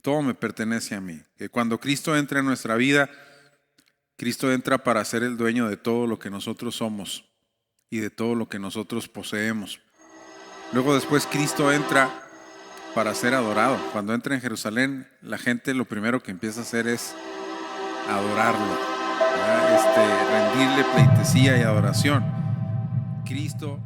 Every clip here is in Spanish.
todo me pertenece a mí. Que cuando Cristo entra en nuestra vida, Cristo entra para ser el dueño de todo lo que nosotros somos y de todo lo que nosotros poseemos. Luego después Cristo entra para ser adorado. Cuando entra en Jerusalén, la gente lo primero que empieza a hacer es adorarlo, rendirle pleitesía y adoración. Cristo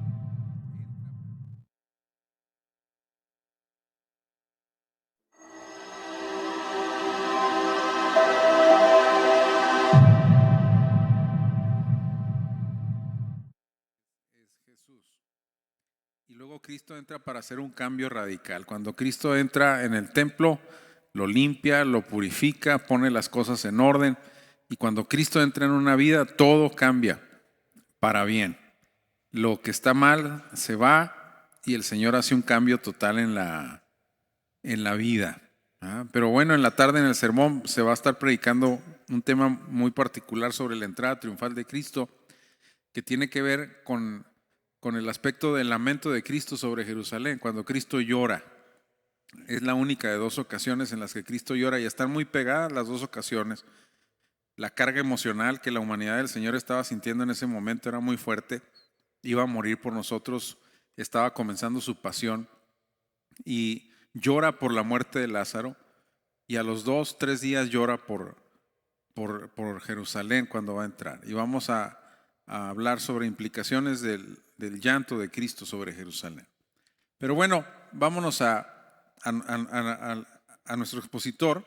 es Jesús. Y luego Cristo entra para hacer un cambio radical. Cuando Cristo entra en el templo, lo limpia, lo purifica, pone las cosas en orden. Y cuando Cristo entra en una vida, todo cambia para bien. Lo que está mal se va y el Señor hace un cambio total en la vida. Pero bueno, en la tarde en el sermón se va a estar predicando un tema muy particular sobre la entrada triunfal de Cristo, que tiene que ver con el aspecto del lamento de Cristo sobre Jerusalén, cuando Cristo llora. Es la única de 2 ocasiones en las que Cristo llora y están muy pegadas las 2 ocasiones. La carga emocional que la humanidad del Señor estaba sintiendo en ese momento era muy fuerte. Iba a morir por nosotros, estaba comenzando su pasión y llora por la muerte de Lázaro, y a los 2-3 días llora por Jerusalén cuando va a entrar. Y vamos a hablar sobre implicaciones del llanto de Cristo sobre Jerusalén. Pero bueno, vámonos a nuestro expositor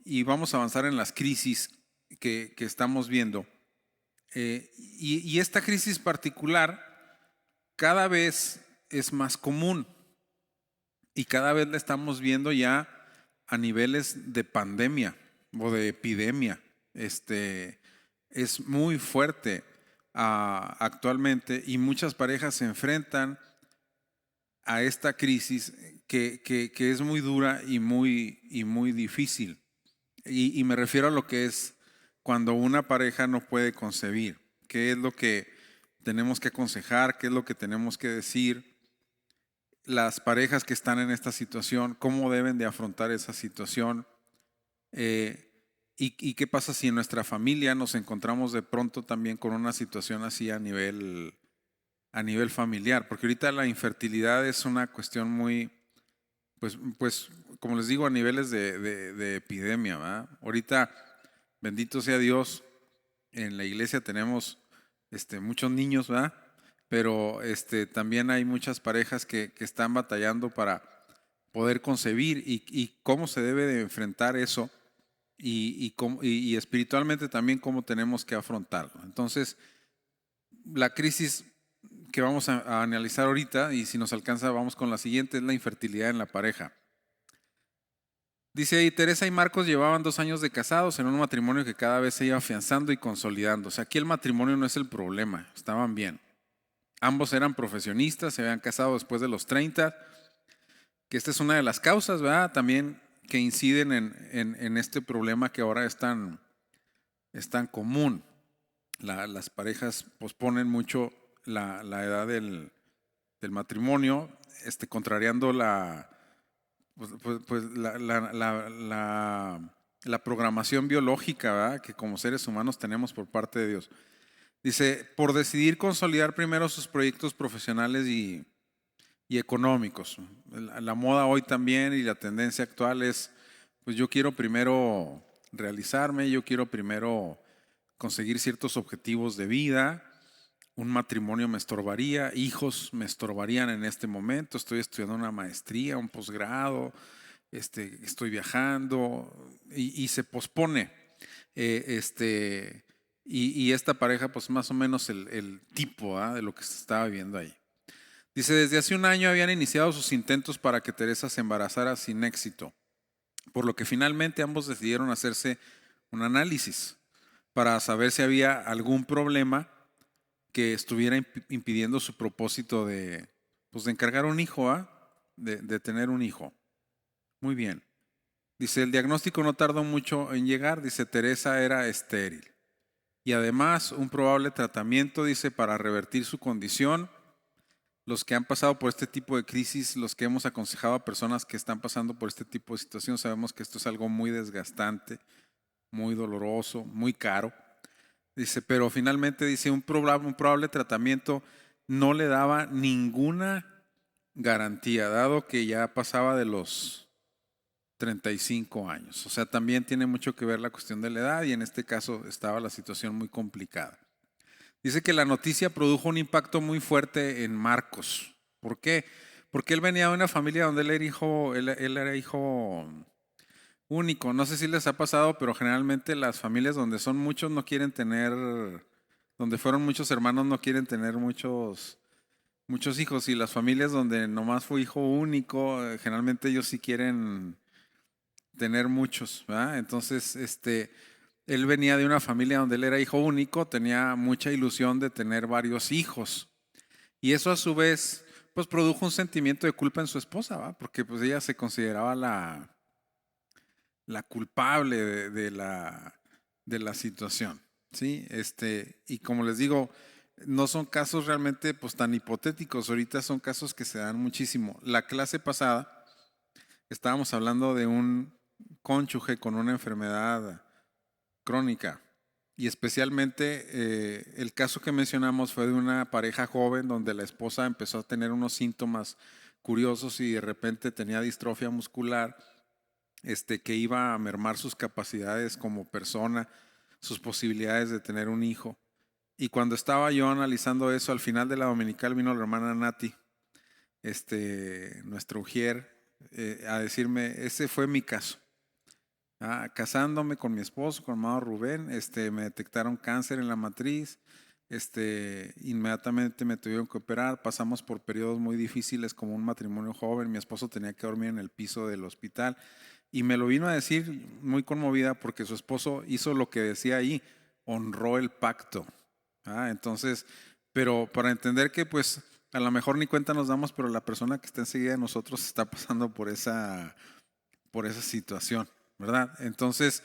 y vamos a avanzar en las crisis que estamos viendo. Y esta crisis particular cada vez es más común y cada vez la estamos viendo ya a niveles de pandemia o de epidemia. Es muy fuerte actualmente, y muchas parejas se enfrentan a esta crisis que es muy dura y muy difícil. Y me refiero a lo que es cuando una pareja no puede concebir. ¿Qué es lo que tenemos que aconsejar? ¿Qué es lo que tenemos que decir? Las parejas que están en esta situación, ¿cómo deben de afrontar esa situación? ¿Y qué pasa si en nuestra familia nos encontramos de pronto también con una situación así a nivel familiar? Porque ahorita la infertilidad es una cuestión muy, pues como les digo, a niveles de epidemia, ¿verdad? Ahorita, bendito sea Dios, en la iglesia tenemos muchos niños, ¿verdad? Pero también hay muchas parejas que están batallando para poder concebir, y cómo se debe de enfrentar eso, y espiritualmente también cómo tenemos que afrontarlo. Entonces, la crisis que vamos a analizar ahorita, y si nos alcanza vamos con la siguiente, es la infertilidad en la pareja. Dice ahí, Teresa y Marcos llevaban 2 años de casados en un matrimonio que cada vez se iba afianzando y consolidando. O sea, aquí el matrimonio no es el problema, estaban bien. Ambos eran profesionistas, se habían casado después de los 30, que esta es una de las causas, ¿verdad? También que inciden en este problema que ahora es tan común. Las parejas posponen mucho la edad del matrimonio, contrariando la programación biológica, ¿verdad?, que como seres humanos tenemos por parte de Dios. Dice, por decidir consolidar primero sus proyectos profesionales y económicos. La moda hoy también y la tendencia actual es, pues yo quiero primero realizarme, yo quiero primero conseguir ciertos objetivos de vida. Un matrimonio me estorbaría, hijos me estorbarían en este momento, estoy estudiando una maestría, un posgrado, estoy viajando, y se pospone. Y esta pareja, pues más o menos el tipo de lo que se estaba viendo ahí. Dice, desde hace un año habían iniciado sus intentos para que Teresa se embarazara sin éxito, por lo que finalmente ambos decidieron hacerse un análisis para saber si había algún problema que estuviera impidiendo su propósito de encargar un hijo, de tener un hijo. Muy bien. Dice, el diagnóstico no tardó mucho en llegar. Dice, Teresa era estéril. Y además, un probable tratamiento, dice, para revertir su condición, los que han pasado por este tipo de crisis, los que hemos aconsejado a personas que están pasando por este tipo de situación, sabemos que esto es algo muy desgastante, muy doloroso, muy caro. Dice, pero finalmente dice, un probable tratamiento no le daba ninguna garantía, dado que ya pasaba de los 35 años. O sea, también tiene mucho que ver la cuestión de la edad y en este caso estaba la situación muy complicada. Dice que la noticia produjo un impacto muy fuerte en Marcos. ¿Por qué? Porque él venía de una familia donde él era hijo único. No sé si les ha pasado, pero generalmente las familias donde son muchos no quieren tener, donde fueron muchos hermanos no quieren tener muchos hijos. Y las familias donde nomás fue hijo único, generalmente ellos sí quieren tener muchos, ¿verdad? Entonces, él venía de una familia donde él era hijo único, tenía mucha ilusión de tener varios hijos. Y eso a su vez, pues produjo un sentimiento de culpa en su esposa, ¿va? Porque pues ella se consideraba la culpable de la situación, ¿sí? Y como les digo, no son casos realmente pues tan hipotéticos, ahorita son casos que se dan muchísimo. La clase pasada estábamos hablando de un cónyuge con una enfermedad crónica. Y especialmente el caso que mencionamos fue de una pareja joven donde la esposa empezó a tener unos síntomas curiosos y de repente tenía distrofia muscular, que iba a mermar sus capacidades como persona, sus posibilidades de tener un hijo. Y cuando estaba yo analizando eso, al final de la dominical vino la hermana Nati, nuestra ujier, a decirme, ese fue mi caso. Casándome con mi esposo, con hermano Rubén, me detectaron cáncer en la matriz, inmediatamente me tuvieron que operar, pasamos por periodos muy difíciles como un matrimonio joven, mi esposo tenía que dormir en el piso del hospital y me lo vino a decir muy conmovida porque su esposo hizo lo que decía ahí, honró el pacto. Entonces, pero para entender que pues a lo mejor ni cuenta nos damos, pero la persona que está enseguida de nosotros está pasando por esa situación, ¿verdad? Entonces,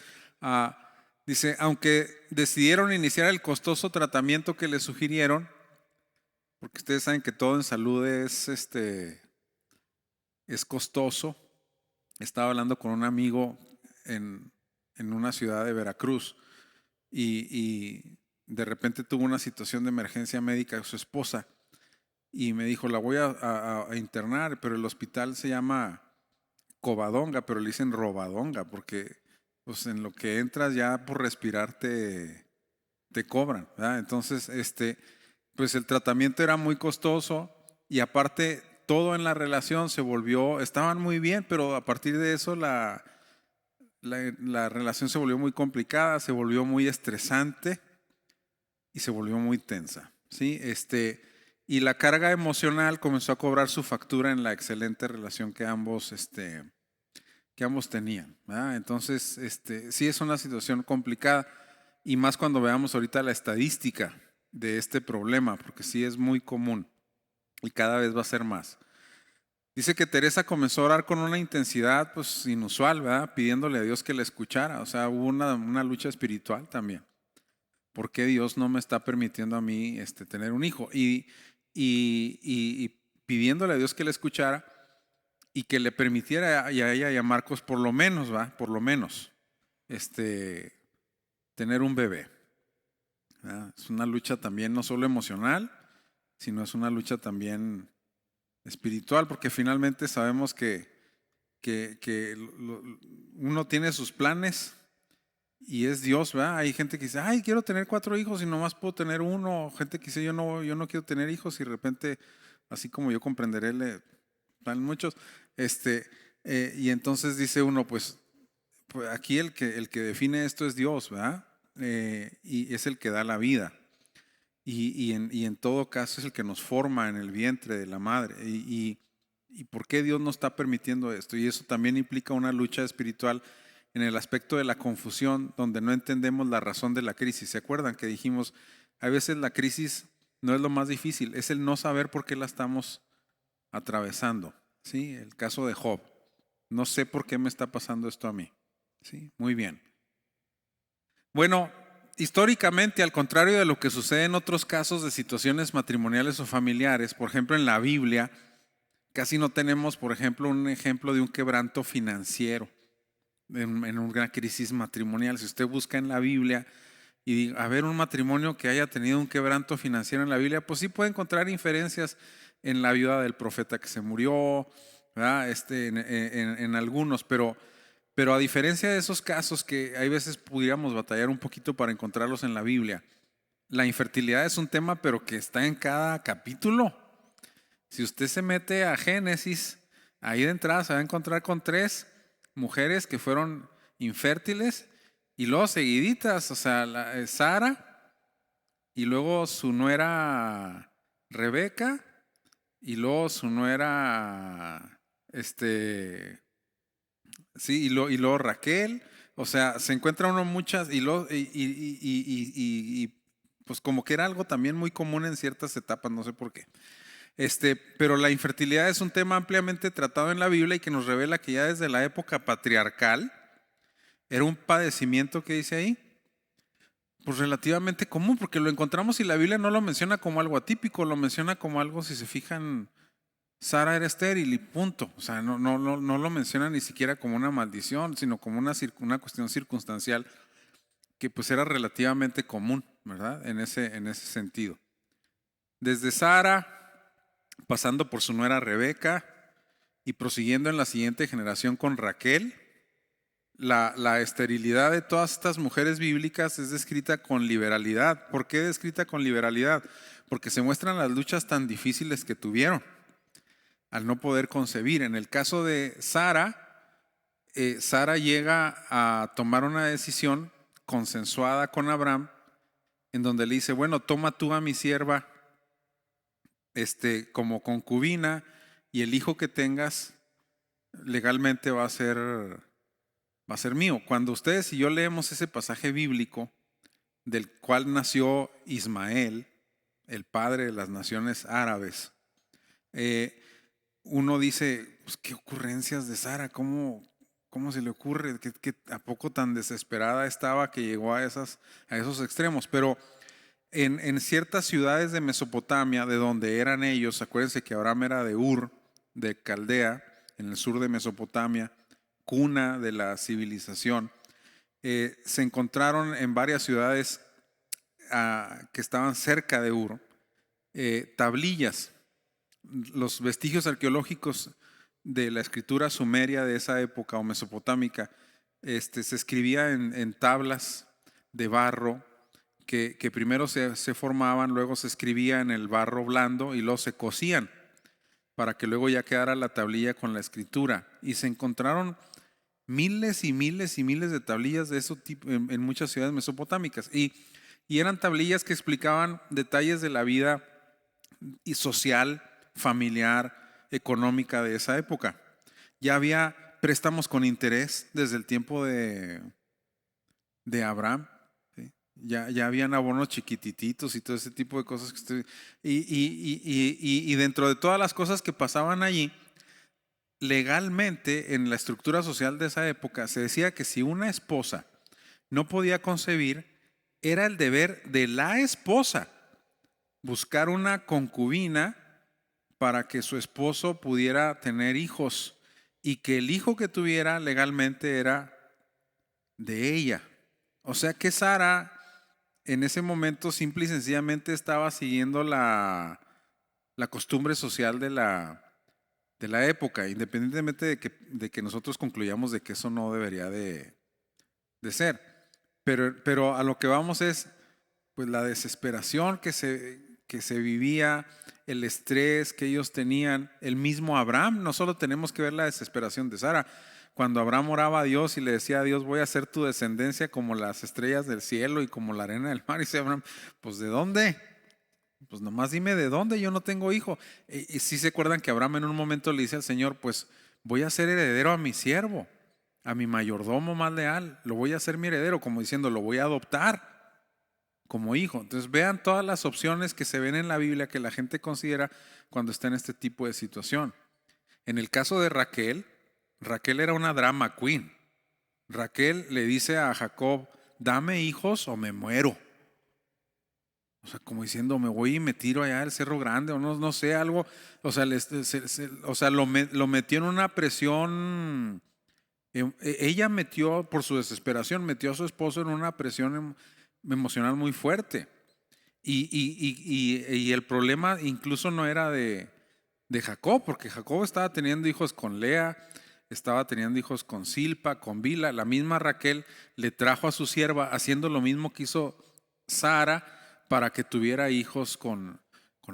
dice, aunque decidieron iniciar el costoso tratamiento que le sugirieron, porque ustedes saben que todo en salud es costoso. Estaba hablando con un amigo en una ciudad de Veracruz y de repente tuvo una situación de emergencia médica de su esposa y me dijo, la voy a internar, pero el hospital se llama Covadonga, pero le dicen Robadonga, porque pues en lo que entras ya por respirar te cobran, ¿verdad? Entonces, pues el tratamiento era muy costoso y aparte todo en la relación se volvió, estaban muy bien, pero a partir de eso la relación se volvió muy complicada, se volvió muy estresante y se volvió muy tensa, ¿sí? Y la carga emocional comenzó a cobrar su factura en la excelente relación que ambos tenían, ¿verdad? Entonces, sí es una situación complicada y más cuando veamos ahorita la estadística de este problema, porque sí es muy común y cada vez va a ser más. Dice que Teresa comenzó a orar con una intensidad pues inusual, ¿verdad? Pidiéndole a Dios que la escuchara, o sea, hubo una lucha espiritual también. ¿Por qué Dios no me está permitiendo a mí tener un hijo? Y pidiéndole a Dios que la escuchara y que le permitiera a ella y a Marcos por lo menos, ¿va? Por lo menos, tener un bebé. ¿Verdad? Es una lucha también no solo emocional, sino es una lucha también espiritual, porque finalmente sabemos que uno tiene sus planes y es Dios, ¿verdad? Hay gente que dice, ay, quiero tener 4 hijos y nomás puedo tener uno. Gente que dice, yo no quiero tener hijos y de repente, así como yo comprenderé, le dan muchos. Y entonces dice uno, pues aquí el que define esto es Dios, ¿verdad? Y es el que da la vida. Y en todo caso es el que nos forma en el vientre de la madre. ¿Y por qué Dios nos está permitiendo esto? Y eso también implica una lucha espiritual en el aspecto de la confusión, donde no entendemos la razón de la crisis. ¿Se acuerdan que dijimos, a veces la crisis no es lo más difícil, es el no saber por qué la estamos atravesando? ¿Sí? El caso de Job. No sé por qué me está pasando esto a mí. ¿Sí? Muy bien. Bueno, históricamente, al contrario de lo que sucede en otros casos de situaciones matrimoniales o familiares, por ejemplo en la Biblia, casi no tenemos, por ejemplo, un ejemplo de un quebranto financiero en una crisis matrimonial. Si usted busca en la Biblia y a ver un matrimonio que haya tenido un quebranto financiero en la Biblia, pues sí puede encontrar inferencias en la viuda del profeta que se murió, ¿verdad? En algunos, pero a diferencia de esos casos que hay veces pudiéramos batallar un poquito para encontrarlos en la Biblia, la infertilidad es un tema pero que está en cada capítulo. Si usted se mete a Génesis, ahí de entrada se va a encontrar con 3 mujeres que fueron infértiles y luego seguiditas, o sea, Sara y luego su nuera Rebeca y luego su nuera, sí, y luego Raquel. O sea, se encuentra uno muchas pues como que era algo también muy común en ciertas etapas, no sé por qué. Pero la infertilidad es un tema ampliamente tratado en la Biblia y que nos revela que ya desde la época patriarcal era un padecimiento que dice ahí, pues relativamente común, porque lo encontramos y la Biblia no lo menciona como algo atípico, lo menciona como algo, si se fijan, Sara era estéril y punto. O sea, no lo menciona ni siquiera como una maldición, sino como una cuestión circunstancial que pues era relativamente común, ¿verdad? En ese sentido. Desde Sara, pasando por su nuera Rebeca y prosiguiendo en la siguiente generación con Raquel, la esterilidad de todas estas mujeres bíblicas es descrita con liberalidad. ¿Por qué descrita con liberalidad? Porque se muestran las luchas tan difíciles que tuvieron al no poder concebir. En el caso de Sara, Sara llega a tomar una decisión consensuada con Abraham, en donde le dice, bueno, toma tú a mi sierva como concubina y el hijo que tengas legalmente va a ser mío. Cuando ustedes y yo leemos ese pasaje bíblico del cual nació Ismael, el padre de las naciones árabes, uno dice, pues, qué ocurrencias de Sara, ¿cómo se le ocurre? ¿Que a poco tan desesperada estaba que llegó a esos extremos? Pero en ciertas ciudades de Mesopotamia, de donde eran ellos, acuérdense que Abraham era de Ur, de Caldea, en el sur de Mesopotamia, cuna de la civilización, se encontraron en varias ciudades que estaban cerca de Ur, tablillas. Los vestigios arqueológicos de la escritura sumeria de esa época o mesopotámica, se escribía en tablas de barro que primero se formaban, luego se escribía en el barro blando y luego se cosían para que luego ya quedara la tablilla con la escritura. Y se encontraron miles y miles y miles de tablillas de ese tipo en muchas ciudades mesopotámicas. Y eran tablillas que explicaban detalles de la vida y social, familiar, económica de esa época. Ya había préstamos con interés desde el tiempo de Abraham. ¿Sí? Ya habían abonos chiquititos y todo ese tipo de cosas. Y dentro de todas las cosas que pasaban allí, legalmente en la estructura social de esa época se decía que si una esposa no podía concebir, era el deber de la esposa buscar una concubina para que su esposo pudiera tener hijos y que el hijo que tuviera legalmente era de ella. O sea que Sara en ese momento simple y sencillamente estaba siguiendo la costumbre social de la época, independientemente de que nosotros concluyamos de que eso no debería de ser. Pero a lo que vamos es pues la desesperación que se vivía, el estrés que ellos tenían, el mismo Abraham. No solo tenemos que ver la desesperación de Sara. Cuando Abraham oraba a Dios y le decía a Dios, voy a hacer tu descendencia como las estrellas del cielo y como la arena del mar, y dice Abraham, pues ¿de dónde? Pues nomás dime de dónde, yo no tengo hijo. Y sí se acuerdan que Abraham en un momento le dice al Señor, pues voy a ser heredero a mi siervo, a mi mayordomo más leal, lo voy a hacer mi heredero, como diciendo, lo voy a adoptar como hijo. Entonces vean todas las opciones que se ven en la Biblia que la gente considera cuando está en este tipo de situación. En el caso de Raquel, Raquel era una drama queen. Raquel le dice a Jacob, dame hijos o me muero. O sea, como diciendo, me voy y me tiro allá al Cerro Grande o no sé, algo. O sea, lo metió en una presión. Ella metió, por su desesperación, metió a su esposo en una presión emocional muy fuerte. Y el problema incluso no era de Jacob, porque Jacob estaba teniendo hijos con Lea, estaba teniendo hijos con Silpa, con Bila. La misma Raquel le trajo a su sierva haciendo lo mismo que hizo Sara para que tuviera hijos con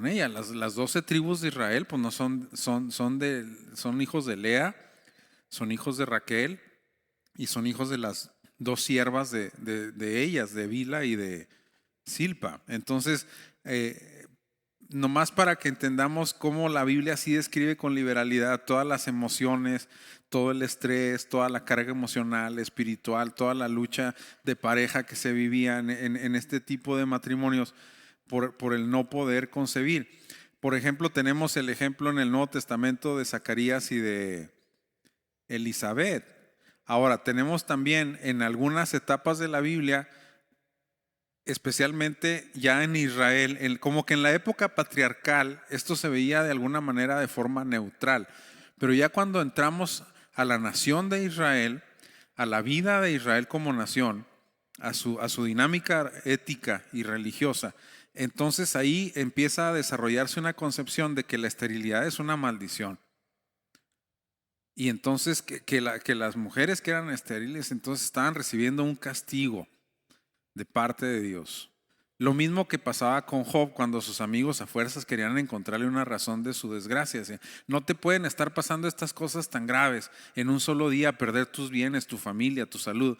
ella. Las 12 tribus de Israel pues no son hijos de Lea, son hijos de Raquel y son hijos de las dos siervas de ellas, de Bila y de Silpa. Entonces, nomás para que entendamos cómo la Biblia sí describe con liberalidad todas las emociones, todo el estrés, toda la carga emocional, espiritual, toda la lucha de pareja que se vivía en este tipo de matrimonios por el no poder concebir. Por ejemplo, tenemos el ejemplo en el Nuevo Testamento de Zacarías y de Elizabeth. Ahora, tenemos también en algunas etapas de la Biblia, especialmente ya en Israel, como que en la época patriarcal, esto se veía de alguna manera de forma neutral. Pero ya cuando entramos a la nación de Israel, a la vida de Israel como nación, a su dinámica ética y religiosa, entonces ahí empieza a desarrollarse una concepción de que la esterilidad es una maldición. Y entonces que las mujeres que eran estériles entonces estaban recibiendo un castigo de parte de Dios. Lo mismo que pasaba con Job cuando sus amigos a fuerzas querían encontrarle una razón de su desgracia. No te pueden estar pasando estas cosas tan graves en un solo día, perder tus bienes, tu familia, tu salud.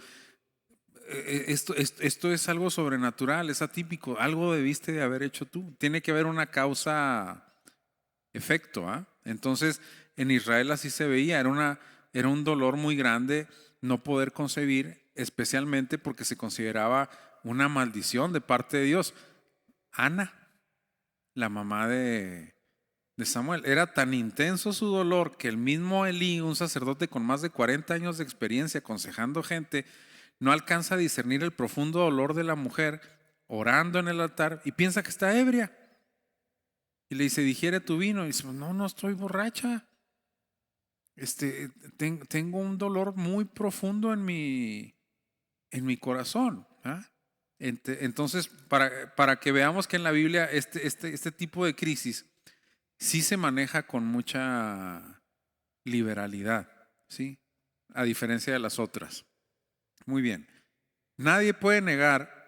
Esto es algo sobrenatural, es atípico, algo debiste de haber hecho tú. Tiene que haber una causa-efecto. Entonces, en Israel así se veía, era un dolor muy grande no poder concebir, especialmente porque se consideraba una maldición de parte de Dios. Ana, la mamá de Samuel, era tan intenso su dolor que el mismo Elí, un sacerdote con más de 40 años de experiencia aconsejando gente, no alcanza a discernir el profundo dolor de la mujer orando en el altar y piensa que está ebria. Y le dice, digiere tu vino. Y dice, no estoy borracha. Tengo un dolor muy profundo en mi corazón. Entonces, para que veamos que en la Biblia este tipo de crisis sí se maneja con mucha liberalidad, ¿sí? A diferencia de las otras. Muy bien. Nadie puede negar,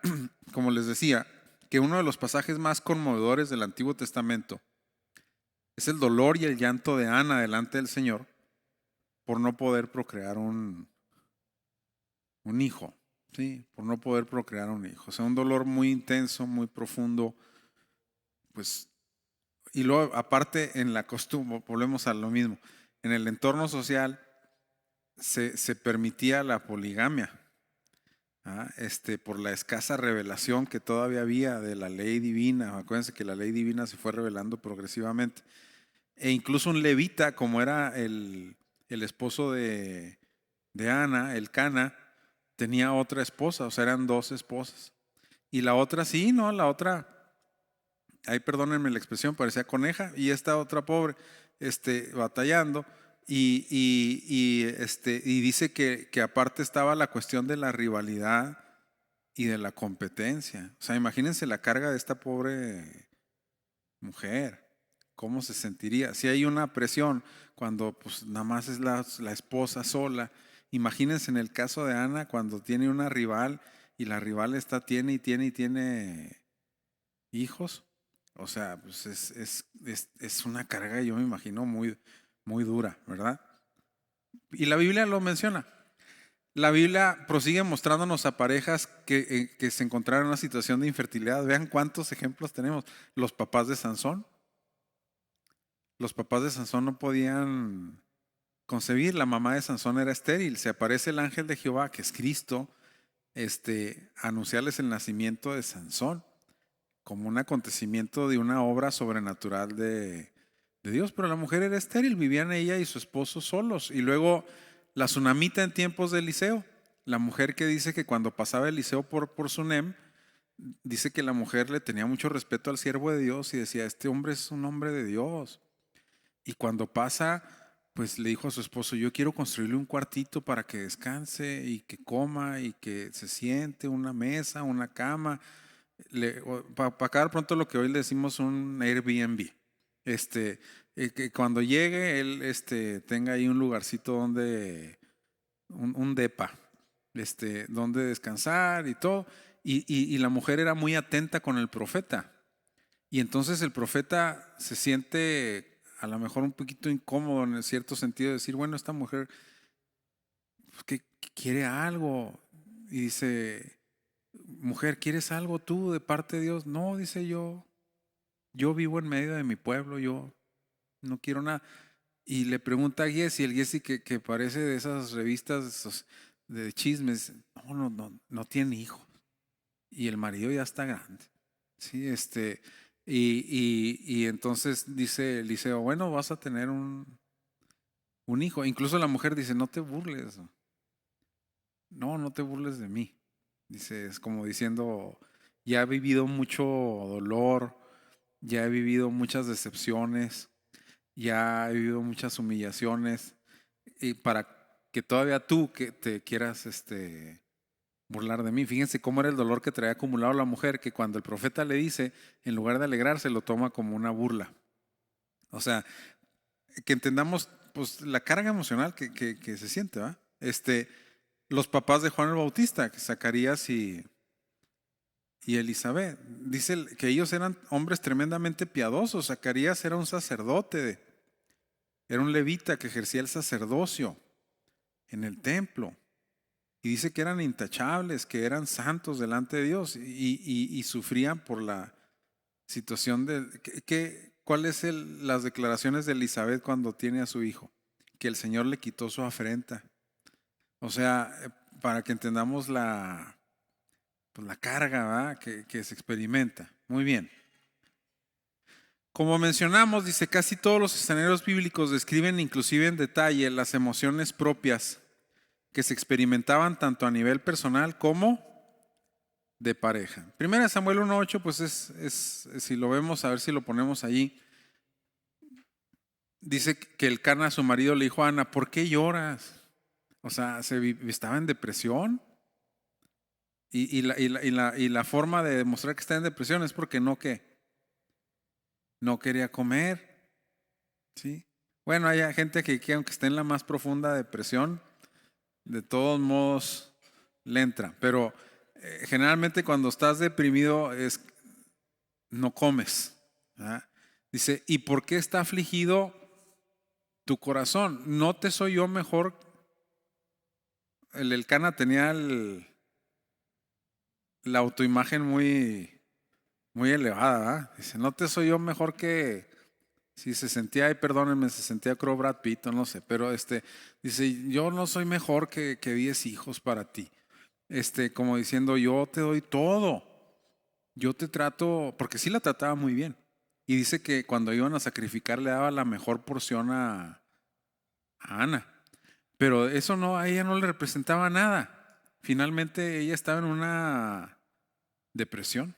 como les decía, que uno de los pasajes más conmovedores del Antiguo Testamento es el dolor y el llanto de Ana delante del Señor por no poder procrear un hijo, ¿sí? Por no poder procrear un hijo. O sea, un dolor muy intenso, muy profundo, pues, y luego aparte en la costumbre, volvemos a lo mismo, en el entorno social se permitía la poligamia, por la escasa revelación que todavía había de la ley divina. Acuérdense que la ley divina se fue revelando progresivamente. E incluso un levita, como era el esposo de Ana, el Cana, tenía otra esposa, o sea, eran dos esposas. Y la otra sí, ¿no? La otra, ahí perdónenme la expresión, parecía coneja. Y esta otra pobre, batallando. Y dice que aparte estaba la cuestión de la rivalidad y de la competencia. O sea, imagínense la carga de esta pobre mujer. ¿Cómo se sentiría? Si hay una presión cuando pues nada más es la esposa sola. Imagínense en el caso de Ana cuando tiene una rival y la rival tiene hijos. O sea, pues es una carga, yo me imagino, muy, muy dura, ¿verdad? Y la Biblia lo menciona. La Biblia prosigue mostrándonos a parejas que se encontraron en una situación de infertilidad. Vean cuántos ejemplos tenemos. Los papás de Sansón. Los papás de Sansón no podían concebir. La mamá de Sansón era estéril. Se aparece el ángel de Jehová, que es Cristo, a anunciarles el nacimiento de Sansón como un acontecimiento de una obra sobrenatural de Dios. Pero la mujer era estéril, vivían ella y su esposo solos. Y luego la tsunamita en tiempos de Eliseo. La mujer que dice que cuando pasaba Eliseo por Sunem, dice que la mujer le tenía mucho respeto al siervo de Dios y decía, este hombre es un hombre de Dios. Y cuando pasa, pues le dijo a su esposo, yo quiero construirle un cuartito para que descanse y que coma y que se siente, una mesa, una cama. Para acabar pronto lo que hoy le decimos un Airbnb. Que cuando llegue él tenga ahí un lugarcito donde, un depa, donde descansar y todo. Y la mujer era muy atenta con el profeta. Y entonces el profeta se siente a lo mejor un poquito incómodo en el cierto sentido de decir, bueno, esta mujer pues, que quiere algo. Y dice, mujer, ¿quieres algo tú de parte de Dios? No, dice yo vivo en medio de mi pueblo, yo no quiero nada. Y le pregunta a Giesi, el Giesi que parece de esas revistas de chismes, no tiene hijos. Y el marido ya está grande. Sí, y entonces dice Eliseo, bueno, vas a tener un hijo. Incluso la mujer dice, no te burles. No te burles de mí. Dice, es como diciendo, ya he vivido mucho dolor, ya he vivido muchas decepciones, ya he vivido muchas humillaciones, y para que todavía tú que te quieras burlar de mí. Fíjense cómo era el dolor que traía acumulado la mujer, que cuando el profeta le dice, en lugar de alegrarse, lo toma como una burla. O sea, que entendamos pues la carga emocional que se siente, ¿va? Los papás de Juan el Bautista, Zacarías y Elizabeth, dice que ellos eran hombres tremendamente piadosos. Zacarías era un sacerdote, era un levita que ejercía el sacerdocio en el templo. Y dice que eran intachables, que eran santos delante de Dios y sufrían por la situación de... ¿Cuáles son las declaraciones de Elizabeth cuando tiene a su hijo? Que el Señor le quitó su afrenta. O sea, para que entendamos pues la carga, ¿verdad? Que se experimenta. Muy bien. Como mencionamos, dice, casi todos los escenarios bíblicos describen inclusive en detalle las emociones propias que se experimentaban tanto a nivel personal como de pareja. Primera Samuel 1:8, pues si lo vemos, a ver si lo ponemos allí. Dice que el Cana, su marido, le dijo a Ana, ¿por qué lloras? O sea, estaba en depresión. Y la forma de demostrar que está en depresión es porque no quería comer. ¿Sí? Bueno, hay gente que aunque esté en la más profunda depresión, de todos modos le entra. Pero generalmente cuando estás deprimido no comes. ¿Verdad? Dice, ¿y por qué está afligido tu corazón? ¿No te soy yo mejor? El Elcana tenía la autoimagen muy elevada, ¿verdad? Dice, ¿no te soy yo mejor que... Si se sentía, ay, perdónenme, se sentía creo Brad Pitt, no sé, pero dice, yo no soy mejor que 10 hijos para ti. Como diciendo, yo te doy todo. Yo te trato, porque sí la trataba muy bien. Y dice que cuando iban a sacrificar le daba la mejor porción a Ana. Pero eso no, a ella no le representaba nada. Finalmente ella estaba en una depresión.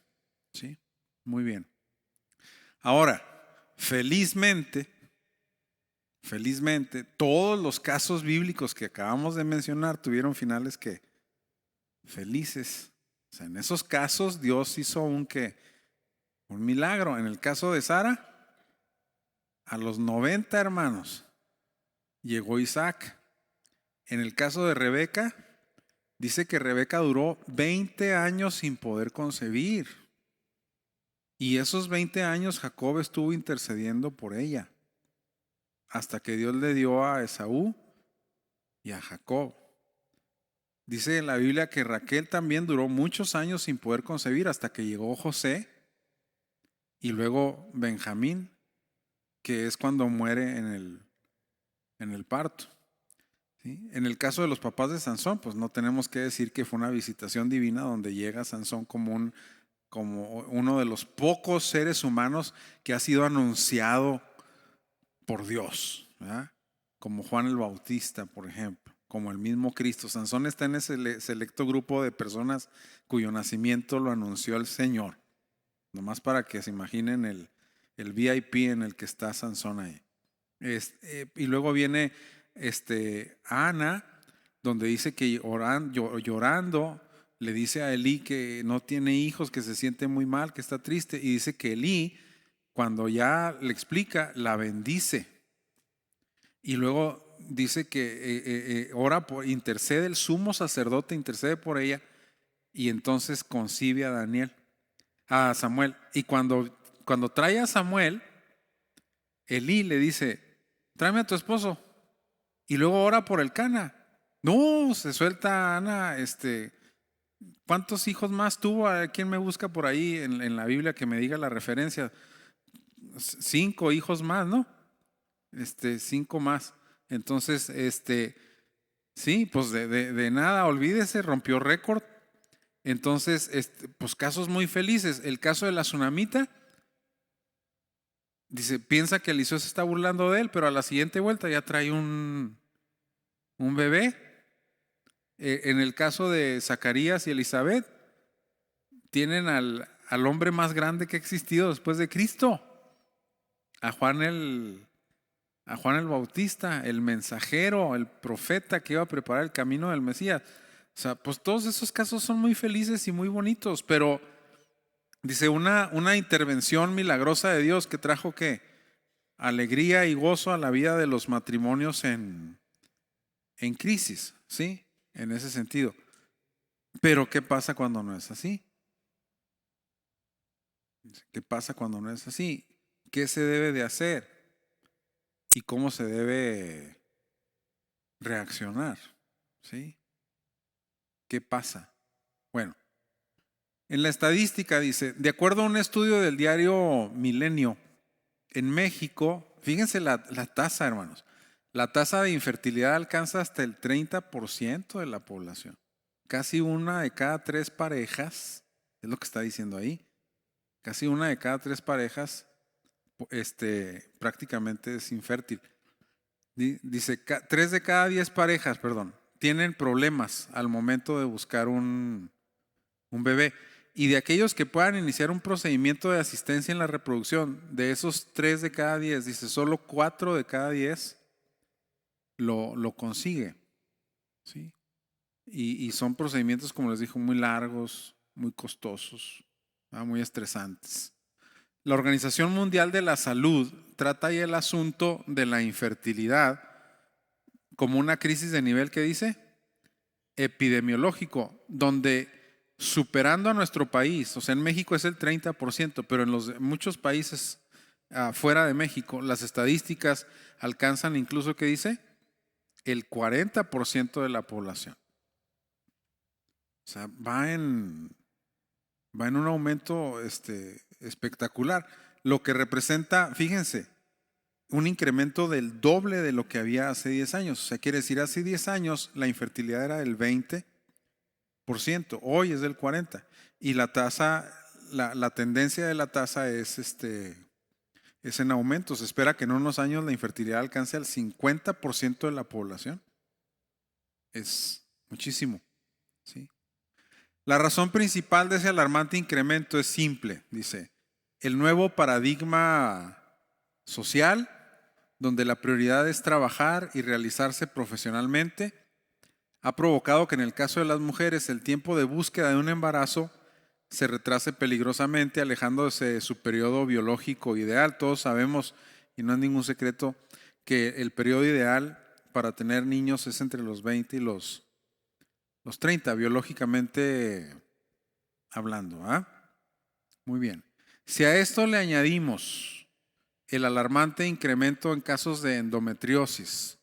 Sí, muy bien. Ahora, felizmente, todos los casos bíblicos que acabamos de mencionar tuvieron finales que felices. O sea, en esos casos Dios hizo un milagro. En el caso de Sara, a los 90 hermanos llegó Isaac. En el caso de Rebeca, dice que Rebeca duró 20 años sin poder concebir. Y esos 20 años Jacob estuvo intercediendo por ella, hasta que Dios le dio a Esaú y a Jacob. Dice en la Biblia que Raquel también duró muchos años sin poder concebir, hasta que llegó José y luego Benjamín, que es cuando muere en el parto. ¿Sí? En el caso de los papás de Sansón, pues no tenemos que decir que fue una visitación divina donde llega Sansón como uno de los pocos seres humanos que ha sido anunciado por Dios, ¿verdad? Como Juan el Bautista, por ejemplo, como el mismo Cristo. Sansón está en ese selecto grupo de personas cuyo nacimiento lo anunció el Señor. Nomás para que se imaginen el VIP en el que está Sansón ahí. Y luego viene Ana, donde dice que llorando le dice a Elí que no tiene hijos, que se siente muy mal, que está triste, y dice que Elí, cuando ya le explica, la bendice. Y luego dice que intercede el sumo sacerdote, intercede por ella, y entonces concibe a Samuel. Y cuando trae a Samuel, Elí le dice: tráeme a tu esposo. Y luego ora por el Cana. No, se suelta Ana. ¿Cuántos hijos más tuvo? ¿A quién me busca por ahí en la Biblia que me diga la referencia? 5 hijos más, ¿no? 5 más. Entonces, sí, pues de nada, olvídese, rompió récord. Entonces, pues casos muy felices. El caso de la tsunamita, dice, piensa que Eliseo se está burlando de él, pero a la siguiente vuelta ya trae un bebé. En el caso de Zacarías y Elizabeth, tienen al hombre más grande que ha existido después de Cristo, a Juan el Bautista, el mensajero, el profeta que iba a preparar el camino del Mesías. O sea, pues todos esos casos son muy felices y muy bonitos, pero dice una intervención milagrosa de Dios que trajo ¿qué? Alegría y gozo a la vida de los matrimonios en crisis, ¿sí? En ese sentido. Pero ¿qué pasa cuando no es así? ¿Qué pasa cuando no es así? ¿Qué se debe de hacer? ¿Y cómo se debe reaccionar? ¿Sí? ¿Qué pasa? Bueno, en la estadística dice, de acuerdo a un estudio del diario Milenio, en México, fíjense la tasa, hermanos, la tasa de infertilidad alcanza hasta el 30% de la población. Casi 1 de cada 3 parejas, es lo que está diciendo ahí, casi 1 de cada 3 parejas prácticamente es infértil. Dice, 3 de cada 10 parejas, tienen problemas al momento de buscar un bebé. Y de aquellos que puedan iniciar un procedimiento de asistencia en la reproducción, de esos 3 de cada 10, dice, solo 4 de cada 10 lo consigue. ¿Sí? Y son procedimientos, como les digo, muy largos, muy costosos, muy estresantes. La Organización Mundial de la Salud trata ahí el asunto de la infertilidad como una crisis de nivel, ¿qué dice? Epidemiológico, donde superando a nuestro país, o sea, en México es el 30%, pero en muchos países fuera de México, las estadísticas alcanzan incluso, ¿qué dice? El 40% de la población. O sea, va en un aumento espectacular, lo que representa, fíjense, un incremento del doble de lo que había hace 10 años. O sea, quiere decir, hace 10 años la infertilidad era del 20%, hoy es del 40%. Y la tasa, la tendencia de la tasa es en aumento. Se espera que en unos años la infertilidad alcance al 50% de la población. Es muchísimo, ¿sí? La razón principal de ese alarmante incremento es simple, dice, el nuevo paradigma social, donde la prioridad es trabajar y realizarse profesionalmente, ha provocado que en el caso de las mujeres el tiempo de búsqueda de un embarazo se retrase peligrosamente, alejándose de su periodo biológico ideal. Todos sabemos, y no es ningún secreto, que el periodo ideal para tener niños es entre los 20 y los 30, biológicamente hablando. Muy bien. Si a esto le añadimos el alarmante incremento en casos de endometriosis,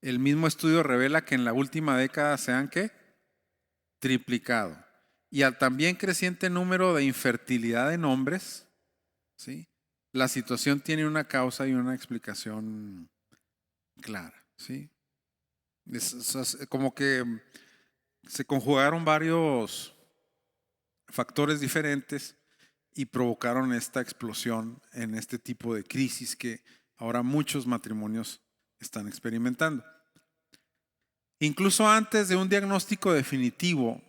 el mismo estudio revela que en la última década se han triplicado. Y al también creciente número de infertilidad en hombres, ¿sí? La situación tiene una causa y una explicación clara, ¿sí? Es como que se conjugaron varios factores diferentes y provocaron esta explosión en este tipo de crisis que ahora muchos matrimonios están experimentando. Incluso antes de un diagnóstico definitivo,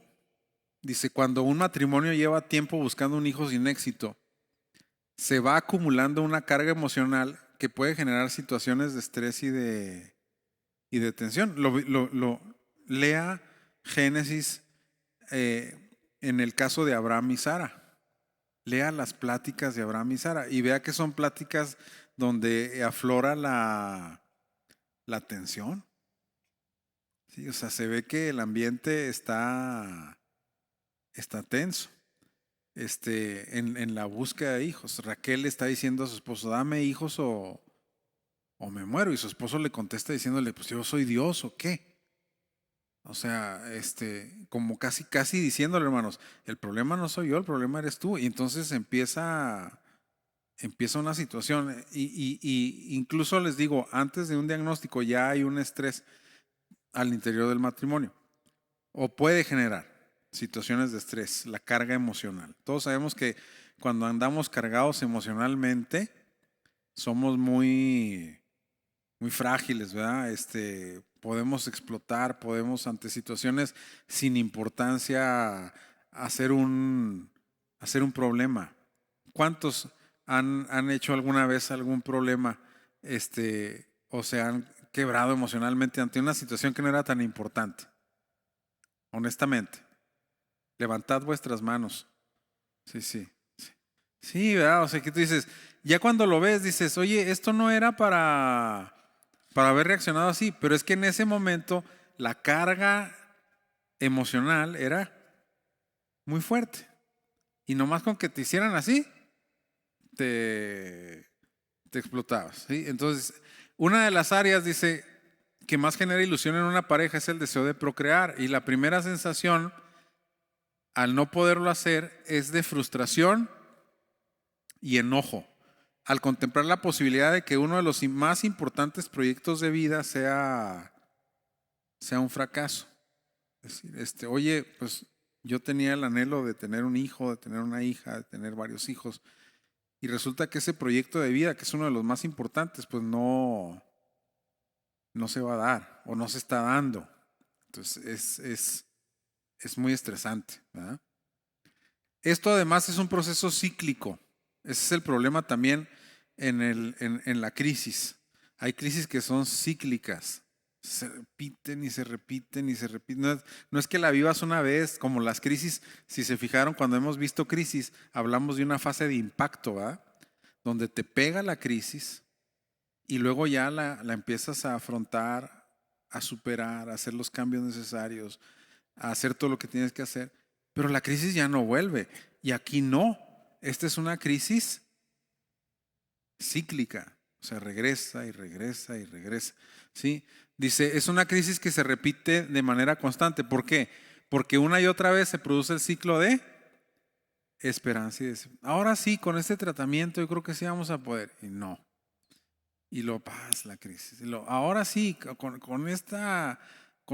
dice, cuando un matrimonio lleva tiempo buscando un hijo sin éxito, se va acumulando una carga emocional que puede generar situaciones de estrés y de tensión. Lea Génesis en el caso de Abraham y Sara. Lea las pláticas de Abraham y Sara y vea que son pláticas donde aflora la tensión. Sí, o sea, se ve que el ambiente está tenso. En la búsqueda de hijos. Raquel le está diciendo a su esposo, dame hijos o me muero. Y su esposo le contesta diciéndole, pues yo soy Dios o qué. O sea, como casi diciéndole, hermanos, el problema no soy yo, el problema eres tú. Y entonces empieza una situación. Y incluso les digo, antes de un diagnóstico ya hay un estrés al interior del matrimonio. O puede generar situaciones de estrés, la carga emocional. Todos sabemos que cuando andamos cargados emocionalmente, somos muy frágiles, ¿verdad? Podemos explotar, podemos ante situaciones sin importancia hacer un problema. ¿Cuántos han hecho alguna vez algún problema o se han quebrado emocionalmente ante una situación que no era tan importante? Honestamente, levantad vuestras manos. Sí, sí. Sí, ¿verdad? O sea, que tú dices, ya cuando lo ves, dices, oye, esto no era para haber reaccionado así, pero es que en ese momento la carga emocional era muy fuerte. Y nomás con que te hicieran así, te, te explotabas. ¿Sí? Entonces, una de las áreas, dice, que más genera ilusión en una pareja es el deseo de procrear. Y la primera sensación, al no poderlo hacer, es de frustración y enojo al contemplar la posibilidad de que uno de los más importantes proyectos de vida sea un fracaso. Es decir, oye, pues yo tenía el anhelo de tener un hijo, de tener una hija, de tener varios hijos, y resulta que ese proyecto de vida, que es uno de los más importantes, pues no se va a dar o no se está dando. Entonces es muy estresante, ¿verdad? Esto además es un proceso cíclico. Ese es el problema también en la crisis. Hay crisis que son cíclicas. Se repiten y se repiten y se repiten. No es que la vivas una vez, como las crisis, si se fijaron, cuando hemos visto crisis, hablamos de una fase de impacto, ¿verdad? Donde te pega la crisis y luego ya la empiezas a afrontar, a superar, a hacer los cambios necesarios, a hacer todo lo que tienes que hacer. Pero la crisis ya no vuelve. Y aquí no. Esta es una crisis cíclica. O sea, regresa y regresa y regresa. ¿Sí? Dice, es una crisis que se repite de manera constante. ¿Por qué? Porque una y otra vez se produce el ciclo de esperanza y de, ahora sí, con este tratamiento yo creo que sí vamos a poder. Y no. Y lo pasa la crisis. Ahora sí, con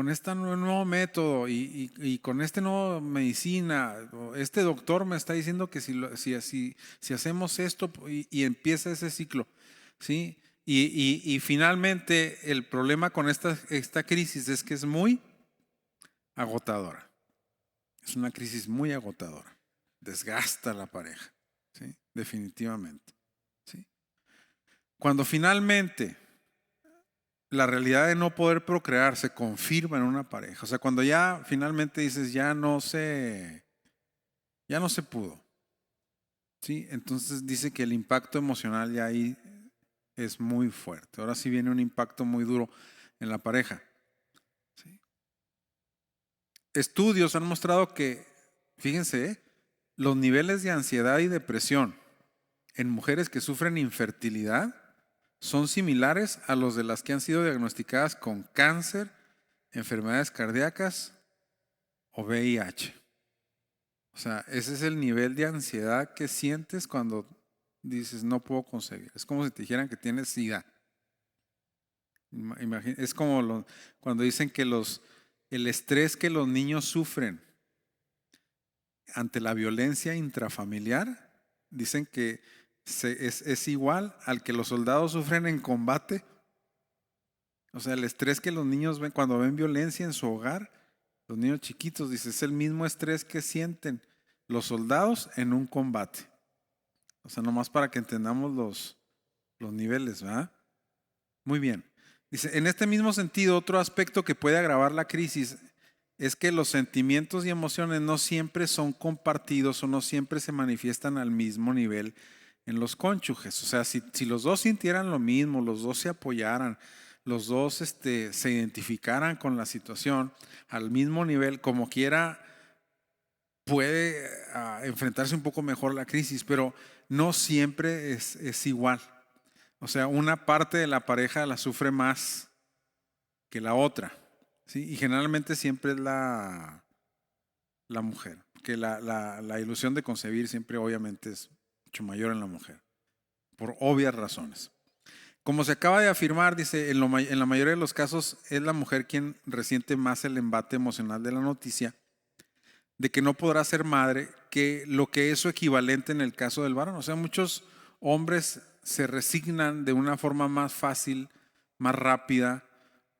este nuevo método y con este nuevo medicina, este doctor me está diciendo que si hacemos esto y empieza ese ciclo, ¿sí? Y finalmente el problema con esta crisis es que es muy agotadora. Es una crisis muy agotadora. Desgasta a la pareja, ¿sí? Definitivamente, ¿sí? Cuando finalmente la realidad de no poder procrear se confirma en una pareja. O sea, cuando ya finalmente dices, ya no se pudo. ¿Sí? Entonces dice que el impacto emocional ya ahí es muy fuerte. Ahora sí viene un impacto muy duro en la pareja. ¿Sí? Estudios han mostrado que, fíjense, los niveles de ansiedad y depresión en mujeres que sufren infertilidad son similares a los de las que han sido diagnosticadas con cáncer, enfermedades cardíacas o VIH. O sea, ese es el nivel de ansiedad que sientes cuando dices no puedo concebir. Es como si te dijeran que tienes SIDA. Es como cuando dicen que el estrés que los niños sufren ante la violencia intrafamiliar, dicen que es igual al que los soldados sufren en combate O sea, el estrés que los niños ven cuando ven violencia en su hogar, los niños chiquitos, dice, es el mismo estrés que sienten los soldados en un combate. O sea, nomás para que entendamos los niveles, ¿verdad? Muy bien. Dice, en este mismo sentido, otro aspecto que puede agravar la crisis es que los sentimientos y emociones no siempre son compartidos o no siempre se manifiestan al mismo nivel en los cónyuges. O sea, si los dos sintieran lo mismo, los dos se apoyaran, los dos se identificaran con la situación al mismo nivel, como quiera, puede enfrentarse un poco mejor la crisis, pero no siempre es igual. O sea, una parte de la pareja la sufre más que la otra, ¿sí? Y generalmente siempre es la mujer, que la ilusión de concebir siempre obviamente es mucho mayor en la mujer, por obvias razones. Como se acaba de afirmar, dice, en la mayoría de los casos es la mujer quien resiente más el embate emocional de la noticia de que no podrá ser madre, que lo que es su equivalente en el caso del varón. O sea, muchos hombres se resignan de una forma más fácil, más rápida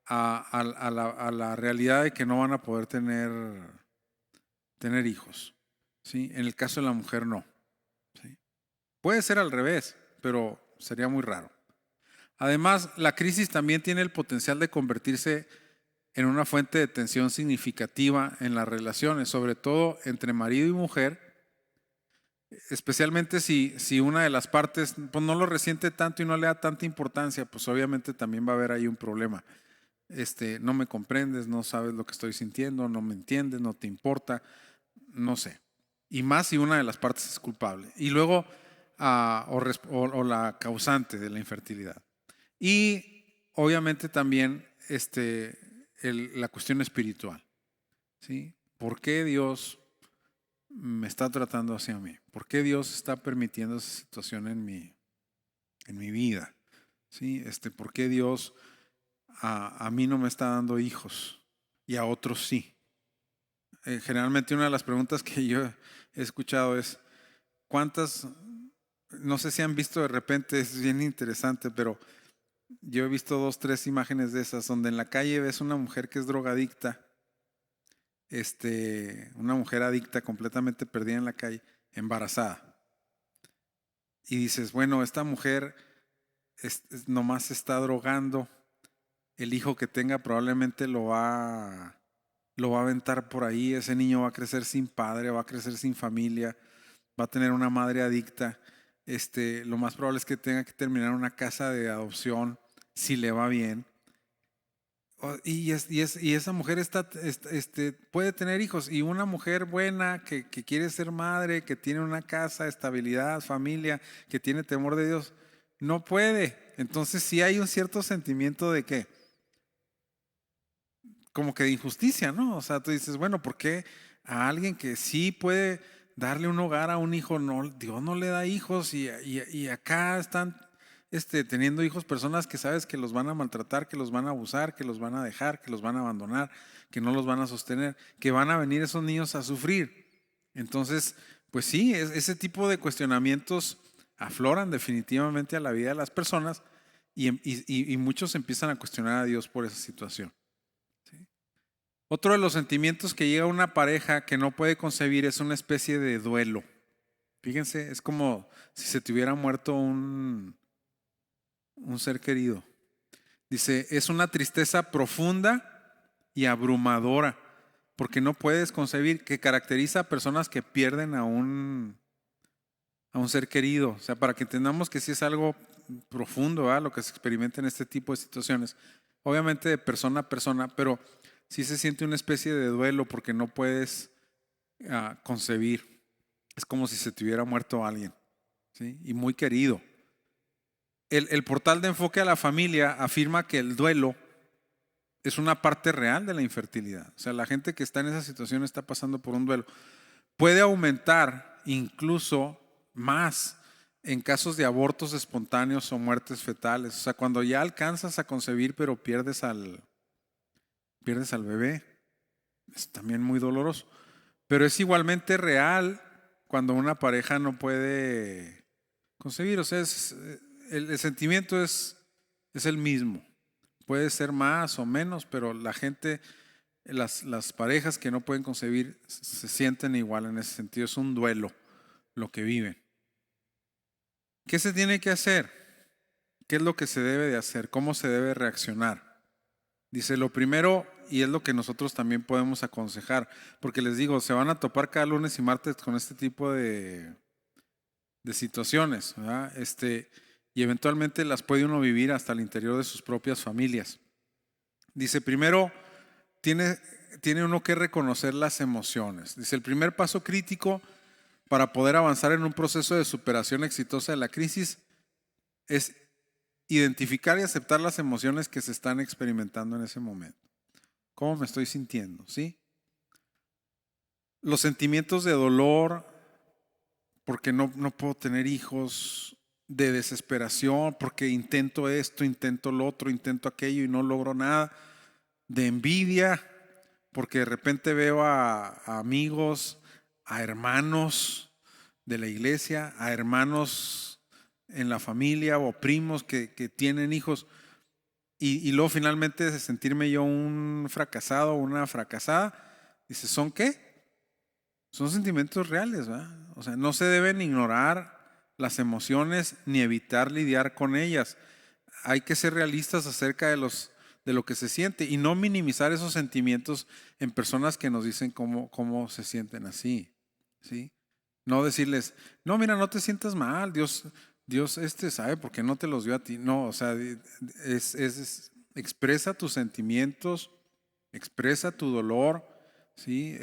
a la realidad de que no van a poder tener hijos, ¿sí? En el caso de la mujer no, ¿sí? Puede ser al revés, pero sería muy raro. Además, la crisis también tiene el potencial de convertirse en una fuente de tensión significativa en las relaciones, sobre todo entre marido y mujer, especialmente si una de las partes pues, no lo resiente tanto y no le da tanta importancia, pues obviamente también va a haber ahí un problema. No me comprendes, no sabes lo que estoy sintiendo, no me entiendes, no te importa, no sé. Y más si una de las partes es culpable. Y luego, o la causante de la infertilidad. Y obviamente también la cuestión espiritual, ¿sí? ¿Por qué Dios me está tratando hacia mí? ¿Por qué Dios está permitiendo esa situación en mi vida? ¿Sí? ¿Por qué Dios a mí no me está dando hijos y a otros sí? Generalmente una de las preguntas que yo he escuchado es, ¿cuántas? No sé si han visto de repente, es bien interesante, pero yo he visto 2, 3 imágenes de esas, donde en la calle ves una mujer que es drogadicta, una mujer adicta completamente perdida en la calle, embarazada. Y dices, bueno, esta mujer nomás se está drogando, el hijo que tenga probablemente lo va a aventar por ahí, ese niño va a crecer sin padre, va a crecer sin familia, va a tener una madre adicta, lo más probable es que tenga que terminar en una casa de adopción si le va bien. Y esa mujer puede tener hijos, y una mujer buena que quiere ser madre, que tiene una casa, estabilidad, familia, que tiene temor de Dios, no puede. Entonces sí hay un cierto sentimiento de que, como que de injusticia, ¿no? O sea, tú dices, bueno, ¿por qué a alguien que sí puede darle un hogar a un hijo, no, Dios no le da hijos, y acá están teniendo hijos personas que sabes que los van a maltratar, que los van a abusar, que los van a dejar, que los van a abandonar, que no los van a sostener, que van a venir esos niños a sufrir? Entonces, pues sí, ese tipo de cuestionamientos afloran definitivamente a la vida de las personas, y muchos empiezan a cuestionar a Dios por esa situación. Otro de los sentimientos que llega a una pareja que no puede concebir es una especie de duelo. Fíjense, es como si se te hubiera muerto un ser querido. Dice, es una tristeza profunda y abrumadora, porque no puedes concebir, que caracteriza a personas que pierden a un ser querido. O sea, para que entendamos que sí es algo profundo, ¿verdad? Lo que se experimenta en este tipo de situaciones. Obviamente de persona a persona, pero sí se siente una especie de duelo porque no puedes concebir. Es como si se te hubiera muerto alguien, ¿sí? Y muy querido. El portal de enfoque a la familia afirma que el duelo es una parte real de la infertilidad. O sea, la gente que está en esa situación está pasando por un duelo. Puede aumentar incluso más en casos de abortos espontáneos o muertes fetales. O sea, cuando ya alcanzas a concebir pero pierdes al bebé, es también muy doloroso. Pero es igualmente real cuando una pareja no puede concebir. O sea, el sentimiento es el mismo. puede ser más o menos, pero la gente, las parejas que no pueden concebir se sienten igual en ese sentido. Es un duelo lo que viven. ¿Qué se tiene que hacer? ¿Qué es lo que se debe de hacer? ¿Cómo se debe reaccionar? Dice, lo primero, y es lo que nosotros también podemos aconsejar, porque les digo, se van a topar cada lunes y martes con este tipo de situaciones, ¿verdad? Y eventualmente las puede uno vivir hasta el interior de sus propias familias. Dice, primero, tiene uno que reconocer las emociones. Dice, el primer paso crítico para poder avanzar en un proceso de superación exitosa de la crisis es identificar y aceptar las emociones que se están experimentando en ese momento. ¿Cómo me estoy sintiendo? ¿Sí? Los sentimientos de dolor, porque no puedo tener hijos, de desesperación, porque intento esto, intento lo otro, intento aquello y no logro nada, de envidia, porque de repente veo a amigos, a hermanos de la iglesia, a hermanos en la familia o primos que tienen hijos y luego finalmente de sentirme yo un fracasado o una fracasada. Dice, ¿son qué? Son sentimientos reales, ¿verdad? O sea, no se deben ignorar las emociones ni evitar lidiar con ellas. Hay que ser realistas acerca de lo que se siente y no minimizar esos sentimientos en personas que nos dicen cómo se sienten así, ¿sí? No decirles, no, mira, no te sientas mal, Dios sabe por qué no te los dio a ti. No, o sea, expresa tus sentimientos, expresa tu dolor, ¿sí?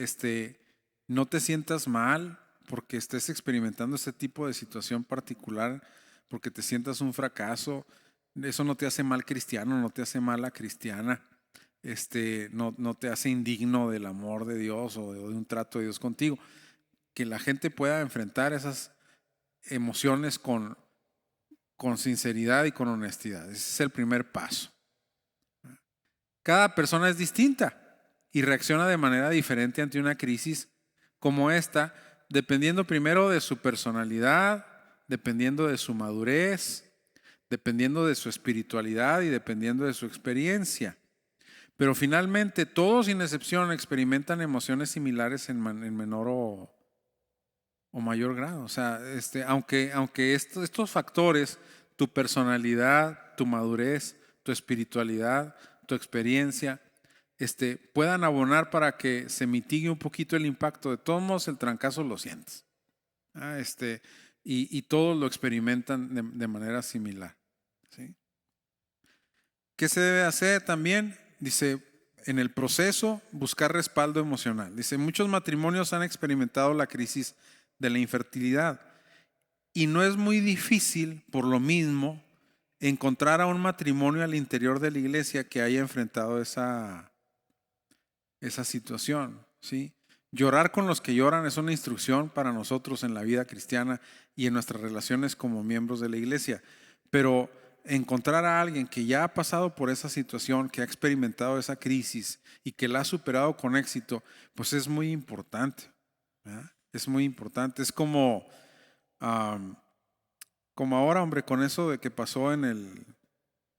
No te sientas mal porque estés experimentando este tipo de situación particular, porque te sientas un fracaso. Eso no te hace mal cristiano, no te hace mala cristiana, no te hace indigno del amor de Dios o de un trato de Dios contigo. Que la gente pueda enfrentar esas emociones con sinceridad y con honestidad. Ese es el primer paso. Cada persona es distinta y reacciona de manera diferente ante una crisis como esta, dependiendo primero de su personalidad, dependiendo de su madurez, dependiendo de su espiritualidad y dependiendo de su experiencia. Pero finalmente todos sin excepción experimentan emociones similares en menor o mayor grado. O sea, aunque estos factores, tu personalidad, tu madurez, tu espiritualidad, tu experiencia, puedan abonar para que se mitigue un poquito el impacto, de todos modos el trancazo lo sientes. Y todos lo experimentan de manera similar, ¿sí? ¿Qué se debe hacer también? Dice, en el proceso, buscar respaldo emocional. Dice, muchos matrimonios han experimentado la crisis de la infertilidad y no es muy difícil, por lo mismo, encontrar a un matrimonio al interior de la iglesia que haya enfrentado esa situación, ¿sí? Llorar con los que lloran es una instrucción para nosotros en la vida cristiana y en nuestras relaciones como miembros de la iglesia, pero encontrar a alguien que ya ha pasado por esa situación, que ha experimentado esa crisis y que la ha superado con éxito, pues es muy importante, ¿verdad? Es muy importante. Es como ahora, hombre, con eso de que pasó en el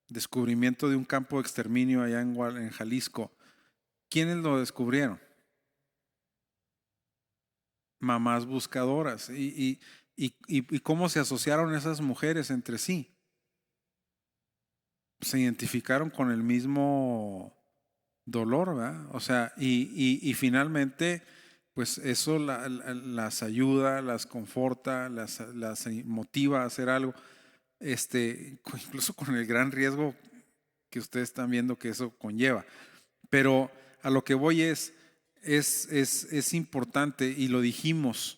descubrimiento de un campo de exterminio allá en Jalisco. ¿Quiénes lo descubrieron? Mamás buscadoras. ¿Y cómo se asociaron esas mujeres entre sí? Se identificaron con el mismo dolor, ¿verdad? O sea, y finalmente, pues eso las ayuda, las conforta, las motiva a hacer algo, incluso con el gran riesgo que ustedes están viendo que eso conlleva. Pero a lo que voy es importante, y lo dijimos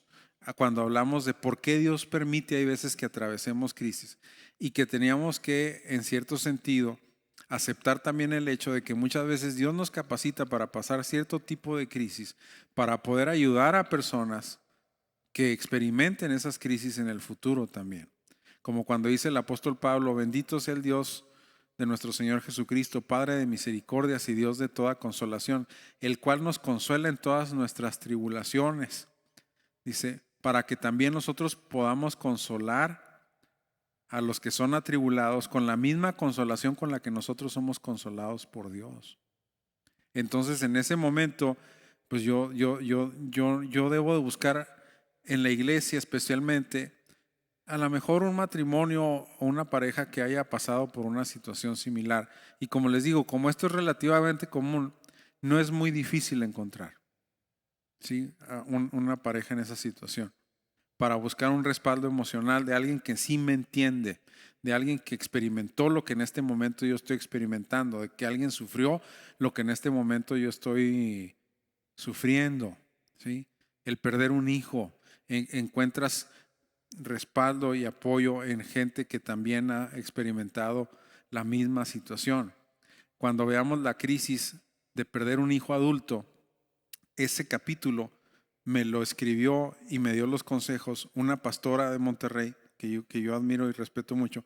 cuando hablamos de por qué Dios permite hay veces que atravesemos crisis y que teníamos que, en cierto sentido, aceptar también el hecho de que muchas veces Dios nos capacita para pasar cierto tipo de crisis para poder ayudar a personas que experimenten esas crisis en el futuro también. Como cuando dice el apóstol Pablo, bendito sea el Dios de nuestro Señor Jesucristo, Padre de misericordias y Dios de toda consolación, el cual nos consuela en todas nuestras tribulaciones. Dice, para que también nosotros podamos consolar a los que son atribulados con la misma consolación con la que nosotros somos consolados por Dios. Entonces, en ese momento, pues yo debo de buscar en la iglesia especialmente, a lo mejor un matrimonio o una pareja que haya pasado por una situación similar. Y como les digo, como esto es relativamente común, no es muy difícil encontrar, ¿sí?, una pareja en esa situación, para buscar un respaldo emocional de alguien que sí me entiende, de alguien que experimentó lo que en este momento yo estoy experimentando, de que alguien sufrió lo que en este momento yo estoy sufriendo, ¿sí? El perder un hijo, encuentras respaldo y apoyo en gente que también ha experimentado la misma situación. Cuando veamos la crisis de perder un hijo adulto, ese capítulo me lo escribió y me dio los consejos una pastora de Monterrey que yo admiro y respeto mucho,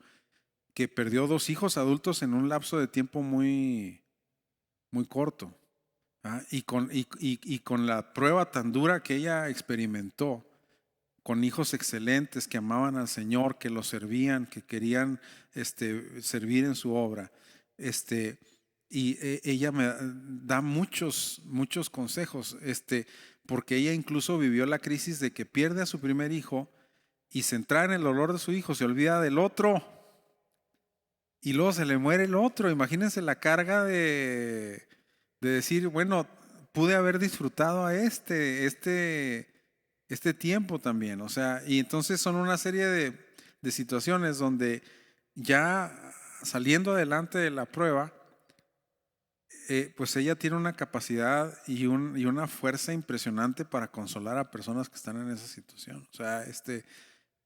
que perdió 2 hijos adultos en un lapso de tiempo muy, muy corto. Y con la prueba tan dura que ella experimentó, con hijos excelentes que amaban al Señor, que lo servían, que querían servir en su obra. Ella me da muchos consejos, porque ella incluso vivió la crisis de que pierde a su primer hijo y centrada en el dolor de su hijo, se olvida del otro y luego se le muere el otro. Imagínense la carga de decir, bueno, pude haber disfrutado a este tiempo también. O sea, y entonces son una serie de situaciones donde ya saliendo adelante de la prueba, pues ella tiene una capacidad y una fuerza impresionante para consolar a personas que están en esa situación. O sea,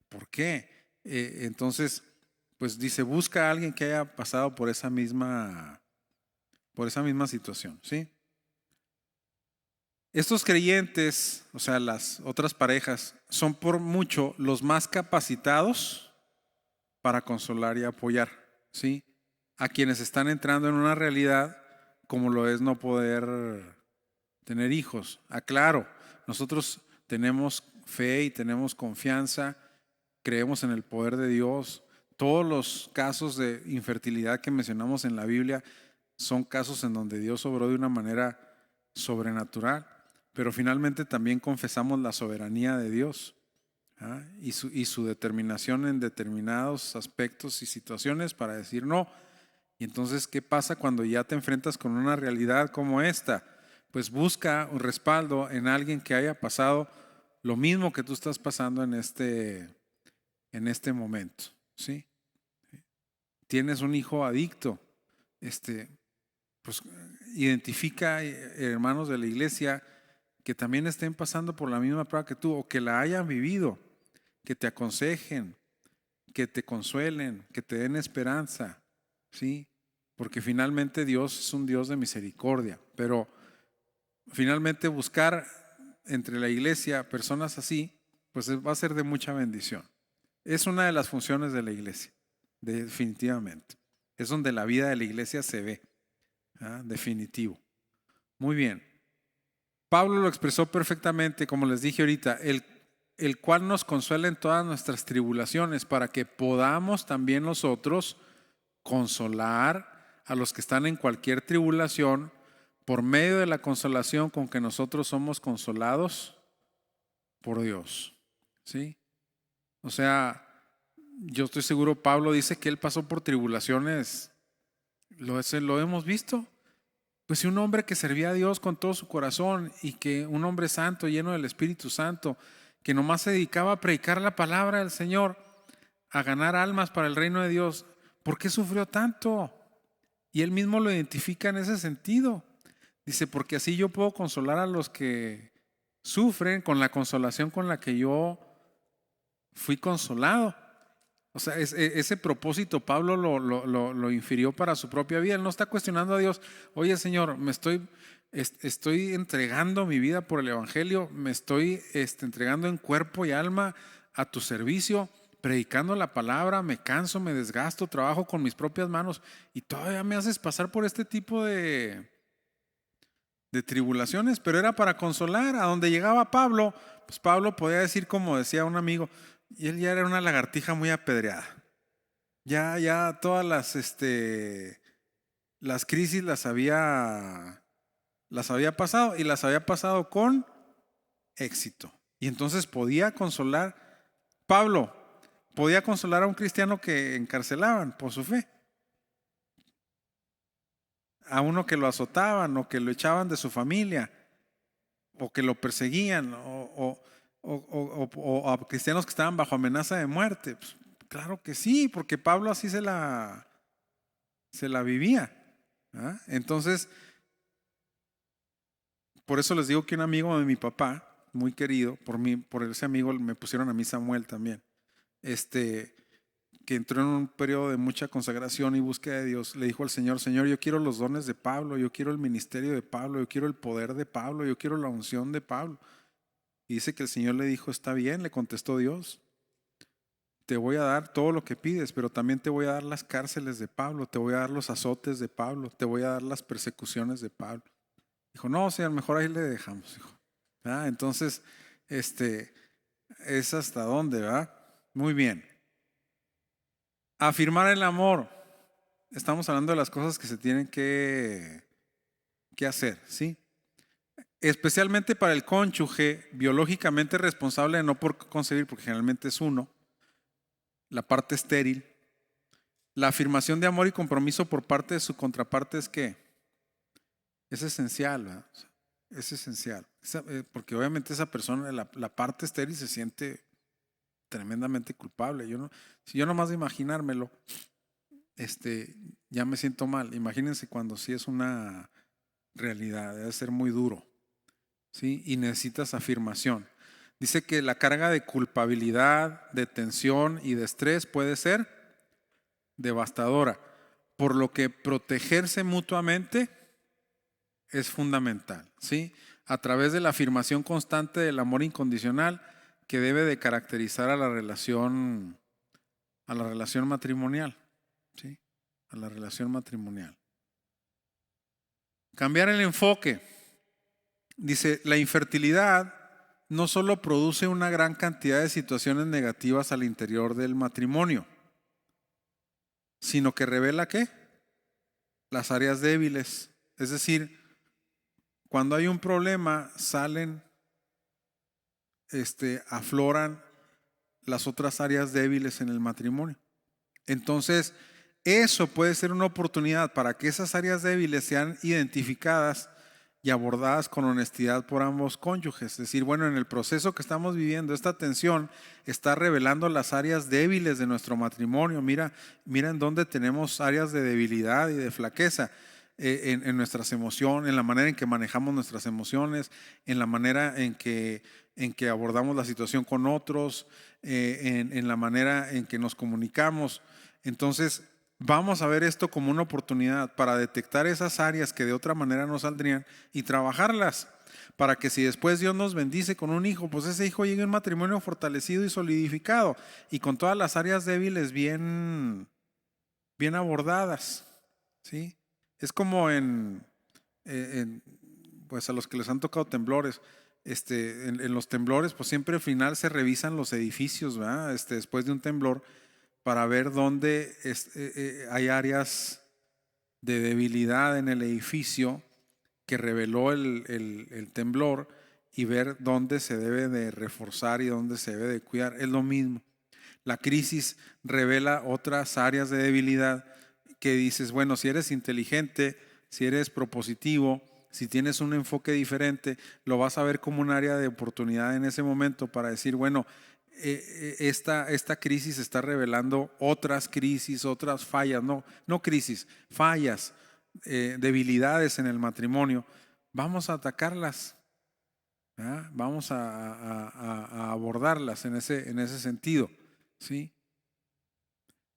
¿por qué? Entonces, pues dice, busca a alguien que haya pasado por esa misma situación, ¿sí? Estos creyentes, o sea, las otras parejas, son por mucho los más capacitados para consolar y apoyar, ¿sí?, a quienes están entrando en una realidad como lo es no poder tener hijos. Aclaro, nosotros tenemos fe y tenemos confianza, creemos en el poder de Dios. Todos los casos de infertilidad que mencionamos en la Biblia son casos en donde Dios obró de una manera sobrenatural, pero finalmente también confesamos la soberanía de Dios, y su determinación en determinados aspectos y situaciones para decir no. Y entonces, ¿qué pasa cuando ya te enfrentas con una realidad como esta? Pues busca un respaldo en alguien que haya pasado lo mismo que tú estás pasando en este momento, ¿sí? Tienes un hijo adicto, pues identifica hermanos de la iglesia que también estén pasando por la misma prueba que tú o que la hayan vivido, que te aconsejen, que te consuelen, que te den esperanza, ¿sí? Porque finalmente Dios es un Dios de misericordia, pero finalmente buscar entre la iglesia personas así, pues va a ser de mucha bendición. Es una de las funciones de la iglesia, definitivamente. Es donde la vida de la iglesia se ve, definitivo. Muy bien. Pablo lo expresó perfectamente, como les dije ahorita, el cual nos consuela en todas nuestras tribulaciones, para que podamos también nosotros consolar a los que están en cualquier tribulación por medio de la consolación con que nosotros somos consolados por Dios, ¿sí? O sea, yo estoy seguro, Pablo dice que él pasó por tribulaciones, lo hemos visto. Pues si un hombre que servía a Dios con todo su corazón y que un hombre santo, lleno del Espíritu Santo, que nomás se dedicaba a predicar la palabra del Señor, a ganar almas para el reino de Dios, ¿por qué sufrió tanto? Y él mismo lo identifica en ese sentido. Dice, porque así yo puedo consolar a los que sufren con la consolación con la que yo fui consolado. O sea, ese propósito Pablo lo infirió para su propia vida. Él no está cuestionando a Dios. Oye, Señor, estoy entregando mi vida por el Evangelio, me estoy entregando en cuerpo y alma a tu servicio, predicando la palabra, me canso, me desgasto, trabajo con mis propias manos y todavía me haces pasar por este tipo de tribulaciones. Pero era para consolar. A donde llegaba Pablo, pues Pablo podía decir, como decía un amigo, y él ya era una lagartija muy apedreada. Ya todas las crisis las había pasado y las había pasado con éxito. Y entonces Pablo podía consolar a un cristiano que encarcelaban por su fe, a uno que lo azotaban o que lo echaban de su familia o que lo perseguían o a cristianos que estaban bajo amenaza de muerte. Pues, claro que sí, porque Pablo así se la vivía. ¿Ah? Entonces, por eso les digo que un amigo de mi papá, muy querido, por ese amigo me pusieron a mí Samuel también, que entró en un periodo de mucha consagración y búsqueda de Dios, le dijo al Señor: Señor, yo quiero los dones de Pablo, yo quiero el ministerio de Pablo, yo quiero el poder de Pablo, yo quiero la unción de Pablo. Y dice que el Señor le dijo: está bien, le contestó Dios, te voy a dar todo lo que pides, pero también te voy a dar las cárceles de Pablo, te voy a dar los azotes de Pablo, te voy a dar las persecuciones de Pablo. Dijo: no, Señor, mejor ahí le dejamos, hijo. ¿Ah? Entonces, es hasta dónde, ¿verdad? Muy bien. Afirmar el amor. Estamos hablando de las cosas que se tienen que hacer, ¿sí? Especialmente para el cónyuge biológicamente responsable de no por concebir, porque generalmente es uno, la parte estéril. La afirmación de amor y compromiso por parte de su contraparte es que es esencial, ¿verdad? Es esencial, porque obviamente esa persona, la parte estéril, se siente tremendamente culpable. Si yo nomás de imaginármelo, ya me siento mal. Imagínense cuando sí es una realidad, debe ser muy duro, ¿sí? Y necesitas afirmación. Dice que la carga de culpabilidad, de tensión y de estrés puede ser devastadora, por lo que protegerse mutuamente es fundamental, ¿sí? A través de la afirmación constante del amor incondicional que debe de caracterizar a la relación matrimonial, ¿sí? A la relación matrimonial. Cambiar el enfoque. Dice, la infertilidad no solo produce una gran cantidad de situaciones negativas al interior del matrimonio, sino que revela ¿qué? Las áreas débiles. Es decir, cuando hay un problema, afloran las otras áreas débiles en el matrimonio. Entonces, eso puede ser una oportunidad para que esas áreas débiles sean identificadas y abordadas con honestidad por ambos cónyuges. Es decir, bueno, en el proceso que estamos viviendo, esta tensión está revelando las áreas débiles de nuestro matrimonio. Mira en dónde tenemos áreas de debilidad y de flaqueza. En nuestras emociones, en la manera en que manejamos nuestras emociones, en la manera en que abordamos la situación con otros, en la manera en que nos comunicamos. Entonces, vamos a ver esto como una oportunidad para detectar esas áreas que de otra manera no saldrían y trabajarlas, para que si después Dios nos bendice con un hijo, pues ese hijo llegue a un matrimonio fortalecido y solidificado y con todas las áreas débiles bien abordadas, ¿sí? Es como pues a los que les han tocado temblores, en los temblores, pues siempre al final se revisan los edificios, ¿verdad? Después de un temblor, para ver dónde hay áreas de debilidad en el edificio que reveló el temblor y ver dónde se debe de reforzar y dónde se debe de cuidar. Es lo mismo. La crisis revela otras áreas de debilidad que dices, bueno, si eres inteligente, si eres propositivo, si tienes un enfoque diferente, lo vas a ver como un área de oportunidad en ese momento para decir, bueno, esta crisis está revelando otras crisis, otras fallas, no crisis, fallas, debilidades en el matrimonio. Vamos a atacarlas, ¿verdad? Vamos a abordarlas en ese sentido, ¿sí?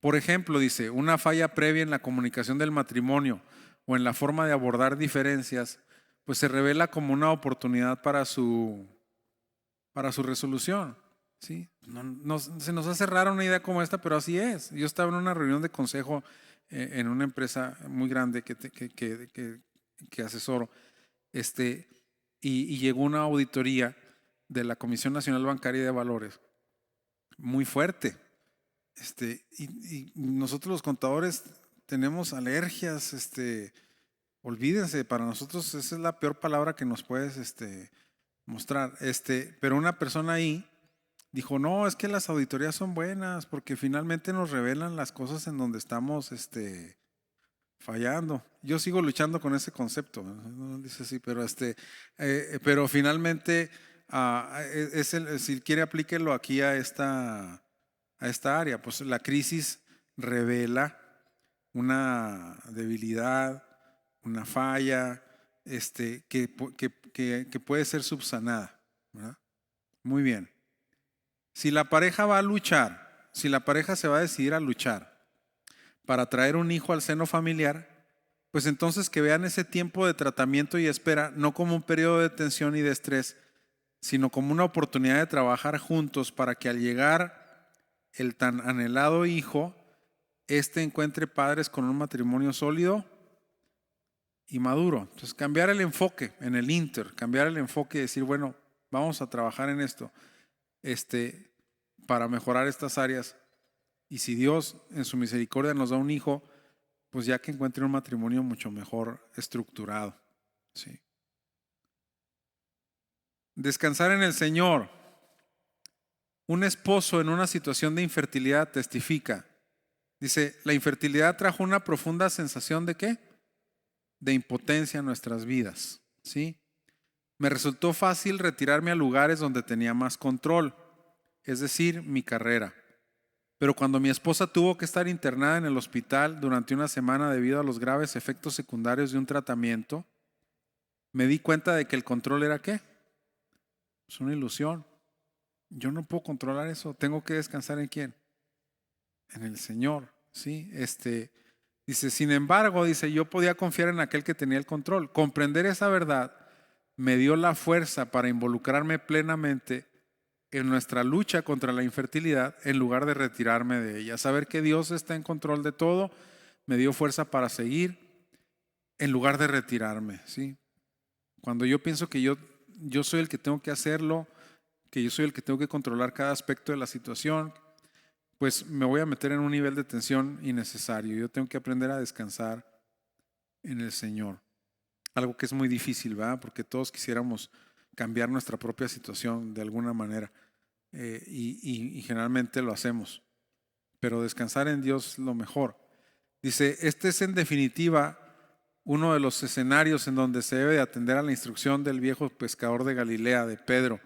Por ejemplo, dice, una falla previa en la comunicación del matrimonio o en la forma de abordar diferencias, pues se revela como una oportunidad para su resolución, ¿sí? Se nos hace rara una idea como esta, pero así es. Yo estaba en una reunión de consejo en una empresa muy grande que asesoro, y llegó una auditoría de la Comisión Nacional Bancaria y de Valores muy fuerte. Y nosotros los contadores tenemos alergias, olvídense, para nosotros esa es la peor palabra que nos puedes mostrar. Pero una persona ahí dijo, no, es que las auditorías son buenas porque finalmente nos revelan las cosas en donde estamos fallando. Yo sigo luchando con ese concepto, ¿no? Dice así, pero finalmente, si quiere aplíquelo aquí a esta área, pues la crisis revela una debilidad, una falla, que puede ser subsanada, ¿verdad? Muy bien. Si la pareja va a luchar, si la pareja se va a decidir a luchar para traer un hijo al seno familiar, pues entonces que vean ese tiempo de tratamiento y espera no como un periodo de tensión y de estrés, sino como una oportunidad de trabajar juntos para que al llegar el tan anhelado hijo, encuentre padres con un matrimonio sólido y maduro. Entonces cambiar el enfoque en el cambiar el enfoque y decir, bueno, vamos a trabajar en esto, para mejorar estas áreas. Y si Dios en su misericordia nos da un hijo, pues ya que encuentre un matrimonio mucho mejor estructurado. ¿Sí? Descansar en el Señor. Un esposo en una situación de infertilidad testifica. Dice, la infertilidad trajo una profunda sensación ¿de qué? De impotencia en nuestras vidas. ¿Sí? Me resultó fácil retirarme a lugares donde tenía más control, es decir, mi carrera. Pero cuando mi esposa tuvo que estar internada en el hospital durante una semana debido a los graves efectos secundarios de un tratamiento, me di cuenta de que el control era ¿qué? Es una ilusión. Yo no puedo controlar eso. Tengo que descansar ¿en quién? En el Señor. ¿Sí? Dice, sin embargo, yo podía confiar en aquel que tenía el control. Comprender esa verdad me dio la fuerza para involucrarme plenamente en nuestra lucha contra la infertilidad en lugar de retirarme de ella. Saber que Dios está en control de todo me dio fuerza para seguir en lugar de retirarme. ¿Sí? Cuando yo pienso que yo soy el que tengo que hacerlo, que yo soy el que tengo que controlar cada aspecto de la situación, pues me voy a meter en un nivel de tensión innecesario. Yo tengo que aprender a descansar en el Señor. Algo que es muy difícil, ¿verdad? Porque todos quisiéramos cambiar nuestra propia situación de alguna manera. Y generalmente lo hacemos. Pero descansar en Dios es lo mejor. Dice, este es en definitiva uno de los escenarios en donde se debe de atender a la instrucción del viejo pescador de Galilea, de Pedro,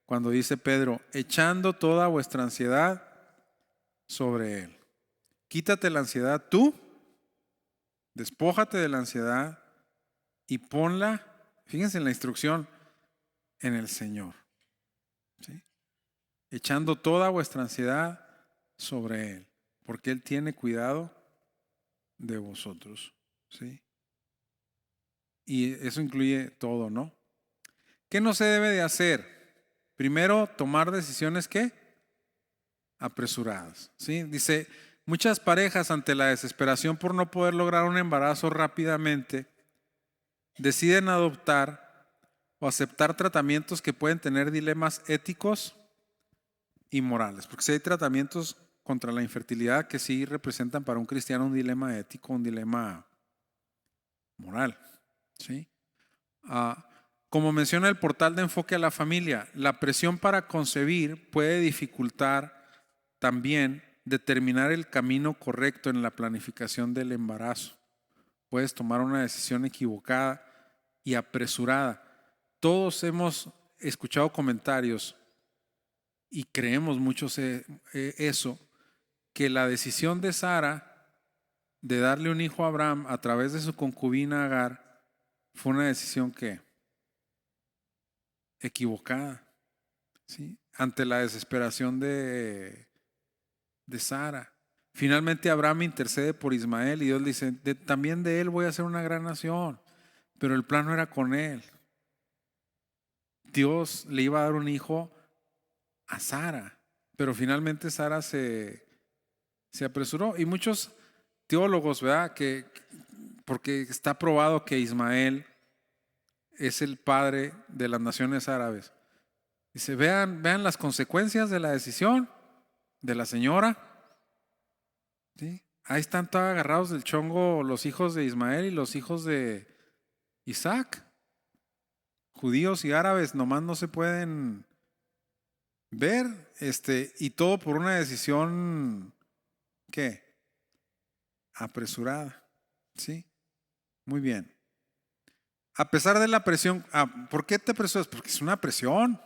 cuando dice Pedro, echando toda vuestra ansiedad sobre Él. Quítate la ansiedad tú, despójate de la ansiedad y ponla, fíjense en la instrucción, en el Señor. ¿Sí? Echando toda vuestra ansiedad sobre Él, porque Él tiene cuidado de vosotros. ¿Sí? Y eso incluye todo, ¿no? ¿Qué no se debe de hacer? Primero, tomar decisiones ¿qué? Apresuradas. ¿Sí? Dice, muchas parejas ante la desesperación por no poder lograr un embarazo rápidamente, deciden adoptar o aceptar tratamientos que pueden tener dilemas éticos y morales. Porque si hay tratamientos contra la infertilidad que sí representan para un cristiano un dilema ético, un dilema moral. ¿Sí? Como menciona el portal de enfoque a la familia, la presión para concebir puede dificultar también determinar el camino correcto en la planificación del embarazo. Puedes tomar una decisión equivocada y apresurada. Todos hemos escuchado comentarios y creemos muchos eso, que la decisión de Sara de darle un hijo a Abraham a través de su concubina Agar fue una decisión que equivocada, ¿sí? Ante la desesperación de Sara. Finalmente Abraham intercede por Ismael y Dios le dice, también de él voy a hacer una gran nación, pero el plan no era con él. Dios le iba a dar un hijo a Sara, pero finalmente Sara se apresuró. Y muchos teólogos, ¿verdad? Porque está probado que Ismael es el padre de las naciones árabes. Dice, vean las consecuencias de la decisión de la señora. ¿sí? Ahí están todos agarrados del chongo los hijos de Ismael y los hijos de Isaac. Judíos y árabes nomás no se pueden ver, y todo por una decisión, ¿qué? Apresurada, ¿sí? Muy bien. A pesar de la presión, ¿por qué te apresuras? Porque es una presión.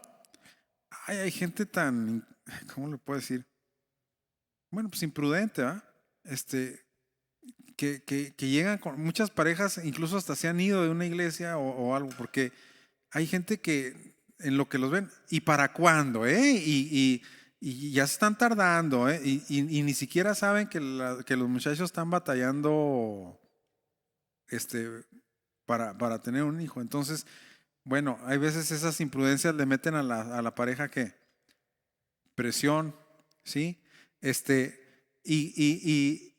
Ay, hay gente tan, ¿cómo le puedo decir? Bueno, pues imprudente, ¿ah? Que llegan con muchas parejas, incluso hasta se han ido de una iglesia o algo, porque hay gente que en lo que los ven, ¿y para cuándo? Y ya se están tardando, ¿eh? Y ni siquiera saben que los muchachos están batallando para tener un hijo. Entonces, bueno, hay veces esas imprudencias le meten a la pareja que presión, ¿sí? Y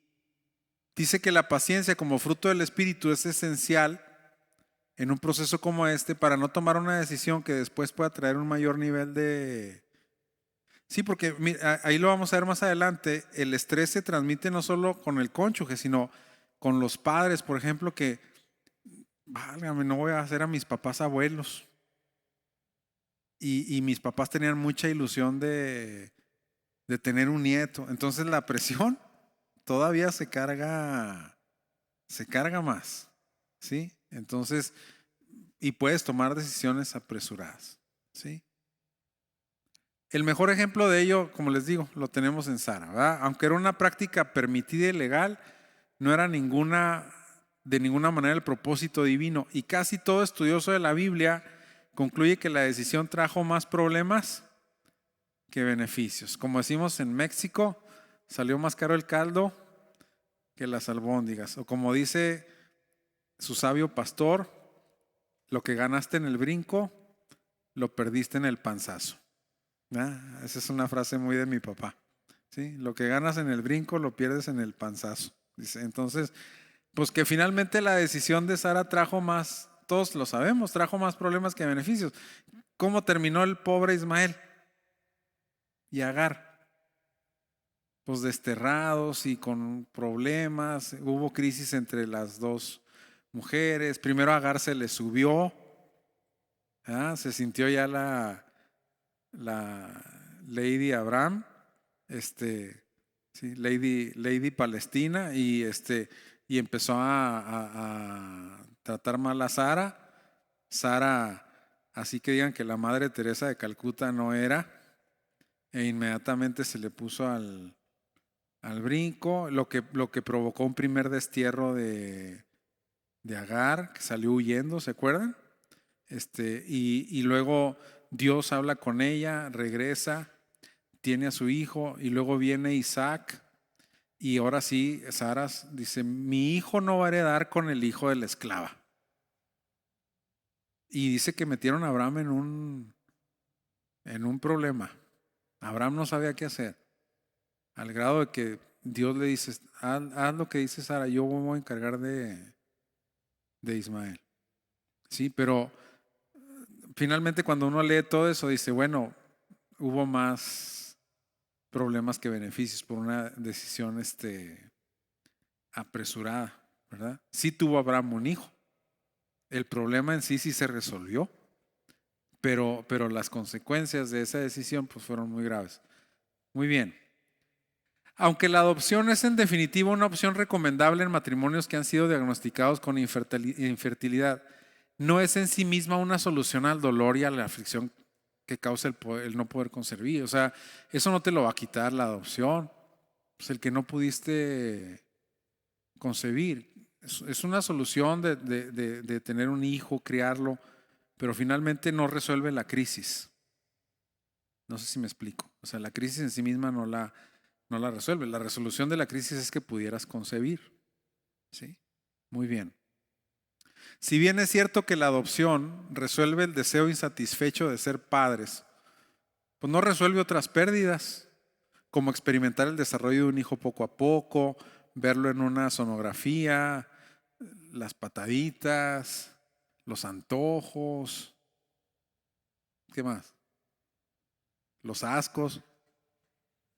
dice que la paciencia como fruto del Espíritu es esencial en un proceso como este para no tomar una decisión que después pueda traer un mayor nivel de... Sí, porque ahí lo vamos a ver más adelante, el estrés se transmite no solo con el cónyuge, sino con los padres, por ejemplo, que, válgame, no voy a hacer a mis papás abuelos. Y mis papás tenían mucha ilusión de tener un nieto. Entonces la presión todavía se carga más, ¿sí? Entonces, y puedes tomar decisiones apresuradas, ¿sí? El mejor ejemplo de ello, como les digo, lo tenemos en Sara, ¿verdad? Aunque era una práctica permitida y legal, no era de ninguna manera el propósito divino. Y casi todo estudioso de la Biblia concluye que la decisión trajo más problemas que beneficios. Como decimos en México, salió más caro el caldo que las albóndigas. O como dice su sabio pastor, lo que ganaste en el brinco, lo perdiste en el panzazo. Esa es una frase muy de mi papá. ¿Sí? Lo que ganas en el brinco, lo pierdes en el panzazo. Dice. Entonces, pues que finalmente la decisión de Sara trajo más, todos lo sabemos, trajo más problemas que beneficios. ¿Cómo terminó el pobre Ismael y Agar? Pues desterrados y con problemas. Hubo crisis entre las dos mujeres. Primero Agar se le subió. Se sintió ya la Lady Abraham, sí, Lady Palestina, y empezó a tratar mal a Sara. Sara, así que digan que la Madre Teresa de Calcuta no era, e inmediatamente se le puso al brinco, lo que provocó un primer destierro de Agar, que salió huyendo, ¿se acuerdan? Y luego Dios habla con ella, regresa, tiene a su hijo, y luego viene Isaac, y ahora sí, Sara dice, mi hijo no va a heredar con el hijo de la esclava. Y dice que metieron a Abraham en un problema. Abraham no sabía qué hacer, al grado de que Dios le dice, haz lo que dice Sara, yo me voy a encargar de Ismael. Sí, pero finalmente cuando uno lee todo eso dice, bueno, hubo más problemas que beneficios por una decisión apresurada, ¿verdad? Sí tuvo Abraham un hijo. El problema en sí se resolvió, pero las consecuencias de esa decisión pues fueron muy graves. Muy bien. Aunque la adopción es en definitiva una opción recomendable en matrimonios que han sido diagnosticados con infertilidad, no es en sí misma una solución al dolor y a la aflicción que causa el no poder concebir. O sea, eso no te lo va a quitar la adopción. Pues el que no pudiste concebir. Es una solución de tener un hijo, criarlo, pero finalmente no resuelve la crisis. No sé si me explico. O sea, la crisis en sí misma no la resuelve. La resolución de la crisis es que pudieras concebir. ¿Sí? Muy bien. Si bien es cierto que la adopción resuelve el deseo insatisfecho de ser padres, pues no resuelve otras pérdidas, como experimentar el desarrollo de un hijo poco a poco, verlo en una sonografía, las pataditas, los antojos, ¿qué más? Los ascos,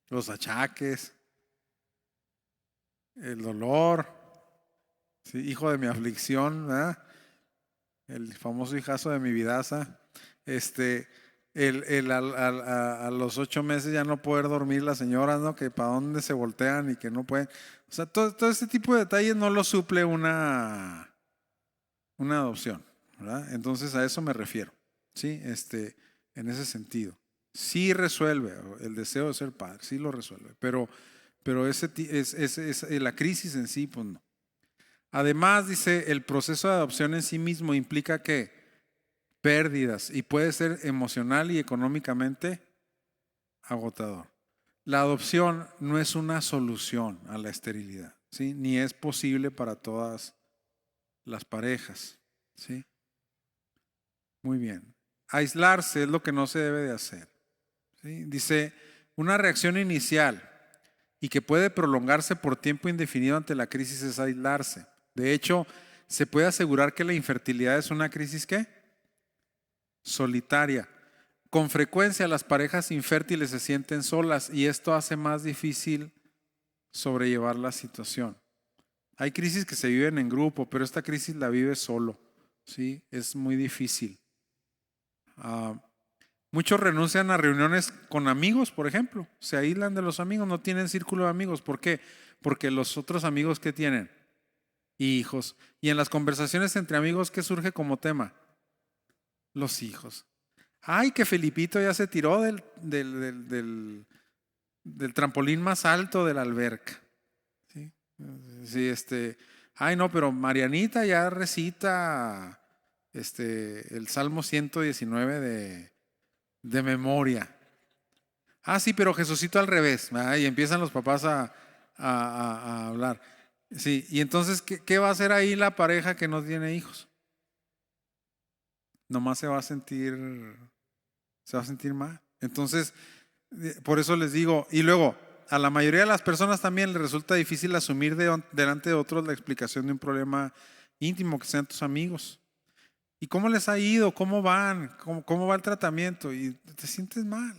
los achaques. el dolor, ¿sí? Hijo de mi aflicción, ¿verdad? El famoso hijazo de mi vidaza. A los 8 meses ya no poder dormir las señoras, ¿no? Que para dónde se voltean y que no pueden. O sea, todo este tipo de detalles no lo suple una adopción, ¿verdad? Entonces a eso me refiero, ¿sí? En ese sentido. Sí resuelve el deseo de ser padre, sí lo resuelve, pero la crisis en sí, pues no. Además, dice, el proceso de adopción en sí mismo implica que pérdidas y puede ser emocional y económicamente agotador. La adopción no es una solución a la esterilidad, ¿sí? Ni es posible para todas las parejas, ¿sí? Muy bien. Aislarse es lo que no se debe de hacer, ¿sí? Dice, una reacción inicial y que puede prolongarse por tiempo indefinido ante la crisis es aislarse. De hecho, se puede asegurar que la infertilidad es una crisis ¿qué? Solitaria. Con frecuencia las parejas infértiles se sienten solas y esto hace más difícil sobrellevar la situación. Hay crisis que se viven en grupo, pero esta crisis la vive solo, ¿sí? Es muy difícil. Muchos renuncian a reuniones con amigos, por ejemplo. Se aíslan de los amigos, no tienen círculo de amigos. ¿Por qué? Porque los otros amigos que tienen, hijos. Y en las conversaciones entre amigos, ¿qué surge como tema? Los hijos. Ay, que Felipito ya se tiró del trampolín más alto de la alberca. Sí, sí, ay, no, pero Marianita ya recita el Salmo 119 de memoria. Ah, sí, pero Jesucito al revés. Y empiezan los papás a hablar. Sí, y entonces, ¿qué va a hacer ahí la pareja que no tiene hijos? Nomás se va a sentir mal. Entonces, por eso les digo, y luego, a la mayoría de las personas también les resulta difícil asumir delante de otros la explicación de un problema íntimo que sean tus amigos. ¿Y cómo les ha ido? ¿Cómo van? ¿Cómo va el tratamiento? Y te sientes mal.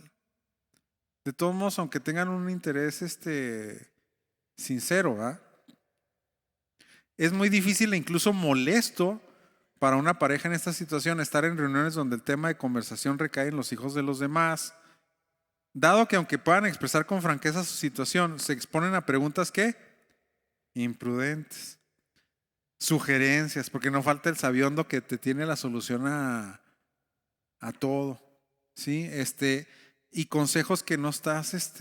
De todos modos, aunque tengan un interés sincero, ¿verdad? Es muy difícil e incluso molesto para una pareja en esta situación estar en reuniones donde el tema de conversación recae en los hijos de los demás, dado que aunque puedan expresar con franqueza su situación, se exponen a preguntas ¿qué? Imprudentes, sugerencias, porque no falta el sabiondo que te tiene la solución a todo, ¿sí? Y consejos que no estás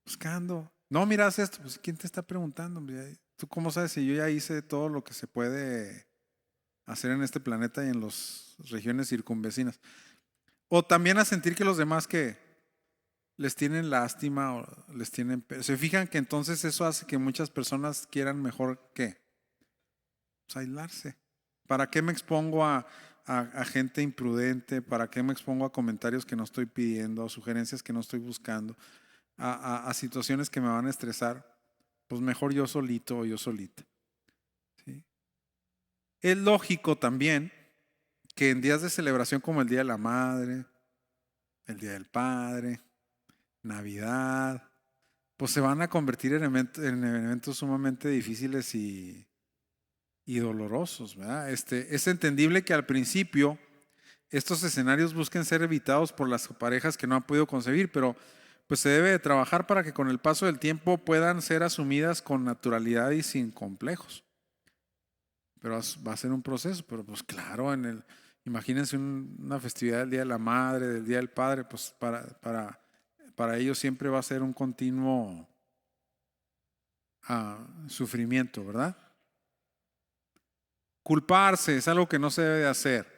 buscando. No, miras esto, pues ¿quién te está preguntando? ¿Tú cómo sabes si yo ya hice todo lo que se puede hacer en este planeta y en las regiones circunvecinas? O también a sentir que los demás que les tienen lástima o les tienen... Se fijan que entonces eso hace que muchas personas quieran mejor que pues aislarse. ¿Para qué me expongo a gente imprudente? ¿Para qué me expongo a comentarios que no estoy pidiendo, a sugerencias que no estoy buscando, a situaciones que me van a estresar? Pues mejor yo solito o yo solita. ¿Sí? Es lógico también que en días de celebración como el Día de la Madre, el Día del Padre, Navidad, pues se van a convertir en eventos sumamente difíciles y dolorosos, ¿verdad? Es entendible que al principio estos escenarios busquen ser evitados por las parejas que no han podido concebir, pero pues se debe de trabajar para que con el paso del tiempo puedan ser asumidas con naturalidad y sin complejos. Pero va a ser un proceso, pero pues claro, imagínense una festividad del Día de la Madre, del Día del Padre, pues para ellos siempre va a ser un continuo sufrimiento, ¿verdad? Culparse es algo que no se debe de hacer.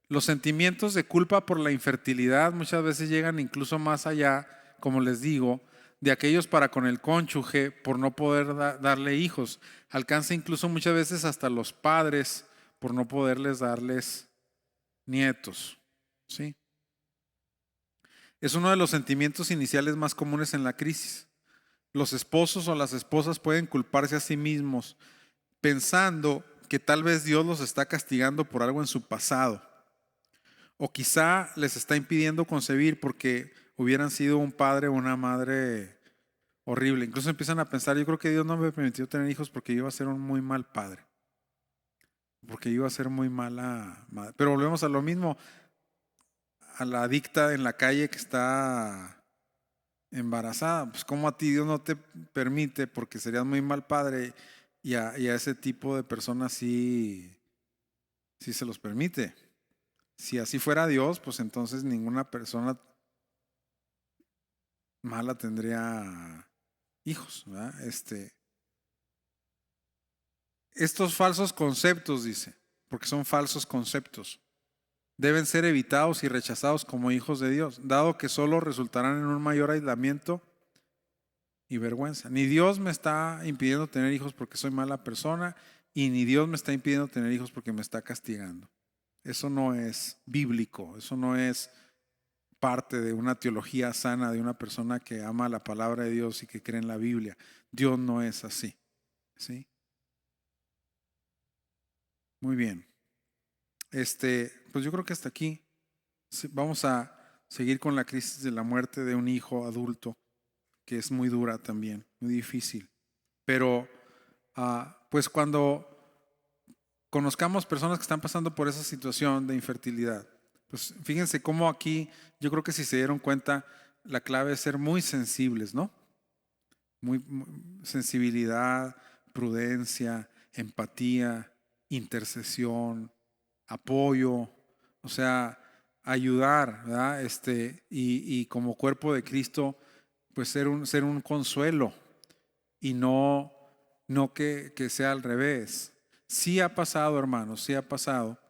Los sentimientos de culpa por la infertilidad muchas veces llegan incluso más allá, como les digo, de aquellos para con el cónyuge por no poder darle hijos. Alcanza incluso muchas veces hasta los padres por no poderles darles nietos. ¿Sí? Es uno de los sentimientos iniciales más comunes en la crisis. Los esposos o las esposas pueden culparse a sí mismos pensando que tal vez Dios los está castigando por algo en su pasado. O quizá les está impidiendo concebir porque hubieran sido un padre o una madre horrible. Incluso empiezan a pensar, yo creo que Dios no me permitió tener hijos porque yo iba a ser un muy mal padre, porque yo iba a ser muy mala madre. Pero volvemos a lo mismo, a la adicta en la calle que está embarazada. Pues como a ti Dios no te permite porque serías muy mal padre y a ese tipo de personas sí, sí se los permite. Si así fuera Dios, pues entonces ninguna persona mala tendría hijos, ¿verdad? Estos falsos conceptos, dice, porque son falsos conceptos, deben ser evitados y rechazados como hijos de Dios, dado que solo resultarán en un mayor aislamiento y vergüenza. Ni Dios me está impidiendo tener hijos porque soy mala persona, y ni Dios me está impidiendo tener hijos porque me está castigando. Eso no es bíblico, eso no es parte de una teología sana de una persona que ama la palabra de Dios y que cree en la Biblia. Dios no es así, ¿sí? Muy bien. Pues yo creo que hasta aquí. Sí, vamos a seguir con la crisis de la muerte de un hijo adulto, que es muy dura también, muy difícil. Pero pues cuando conozcamos personas que están pasando por esa situación de infertilidad, pues fíjense cómo aquí, yo creo que si se dieron cuenta, la clave es ser muy sensibles, ¿no? Sensibilidad, prudencia, empatía, intercesión, apoyo, o sea, ayudar, ¿verdad? Y como cuerpo de Cristo, pues ser un consuelo y no que sea al revés. Sí ha pasado, hermanos, sí ha pasado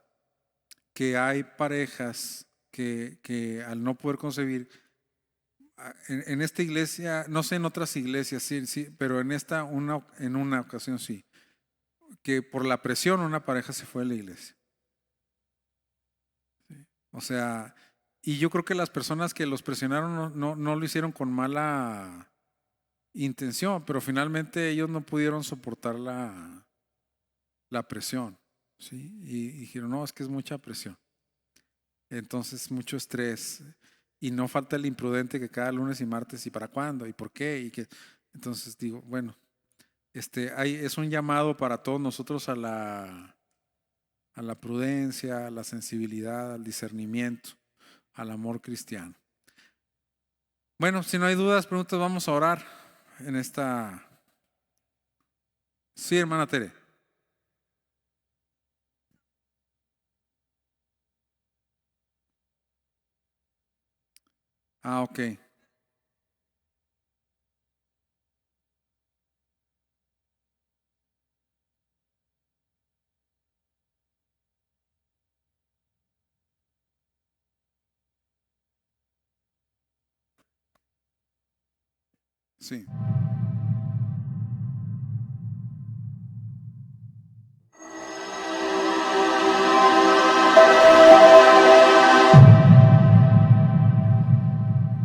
que hay parejas que al no poder concebir, en esta iglesia, no sé en otras iglesias, sí, sí, pero en una ocasión sí, que por la presión una pareja se fue de la iglesia. O sea, y yo creo que las personas que los presionaron no lo hicieron con mala intención, pero finalmente ellos no pudieron soportar la presión, ¿sí? Y dijeron, no, es que es mucha presión. Entonces, mucho estrés. Y no falta el imprudente que cada lunes y martes, ¿y para cuándo? ¿Y por qué? Entonces digo, bueno, es un llamado para todos nosotros a la prudencia, a la sensibilidad, al discernimiento, al amor cristiano. Bueno, si no hay dudas, preguntas, vamos a orar en esta. Sí, hermana Tere. Ok. Sí.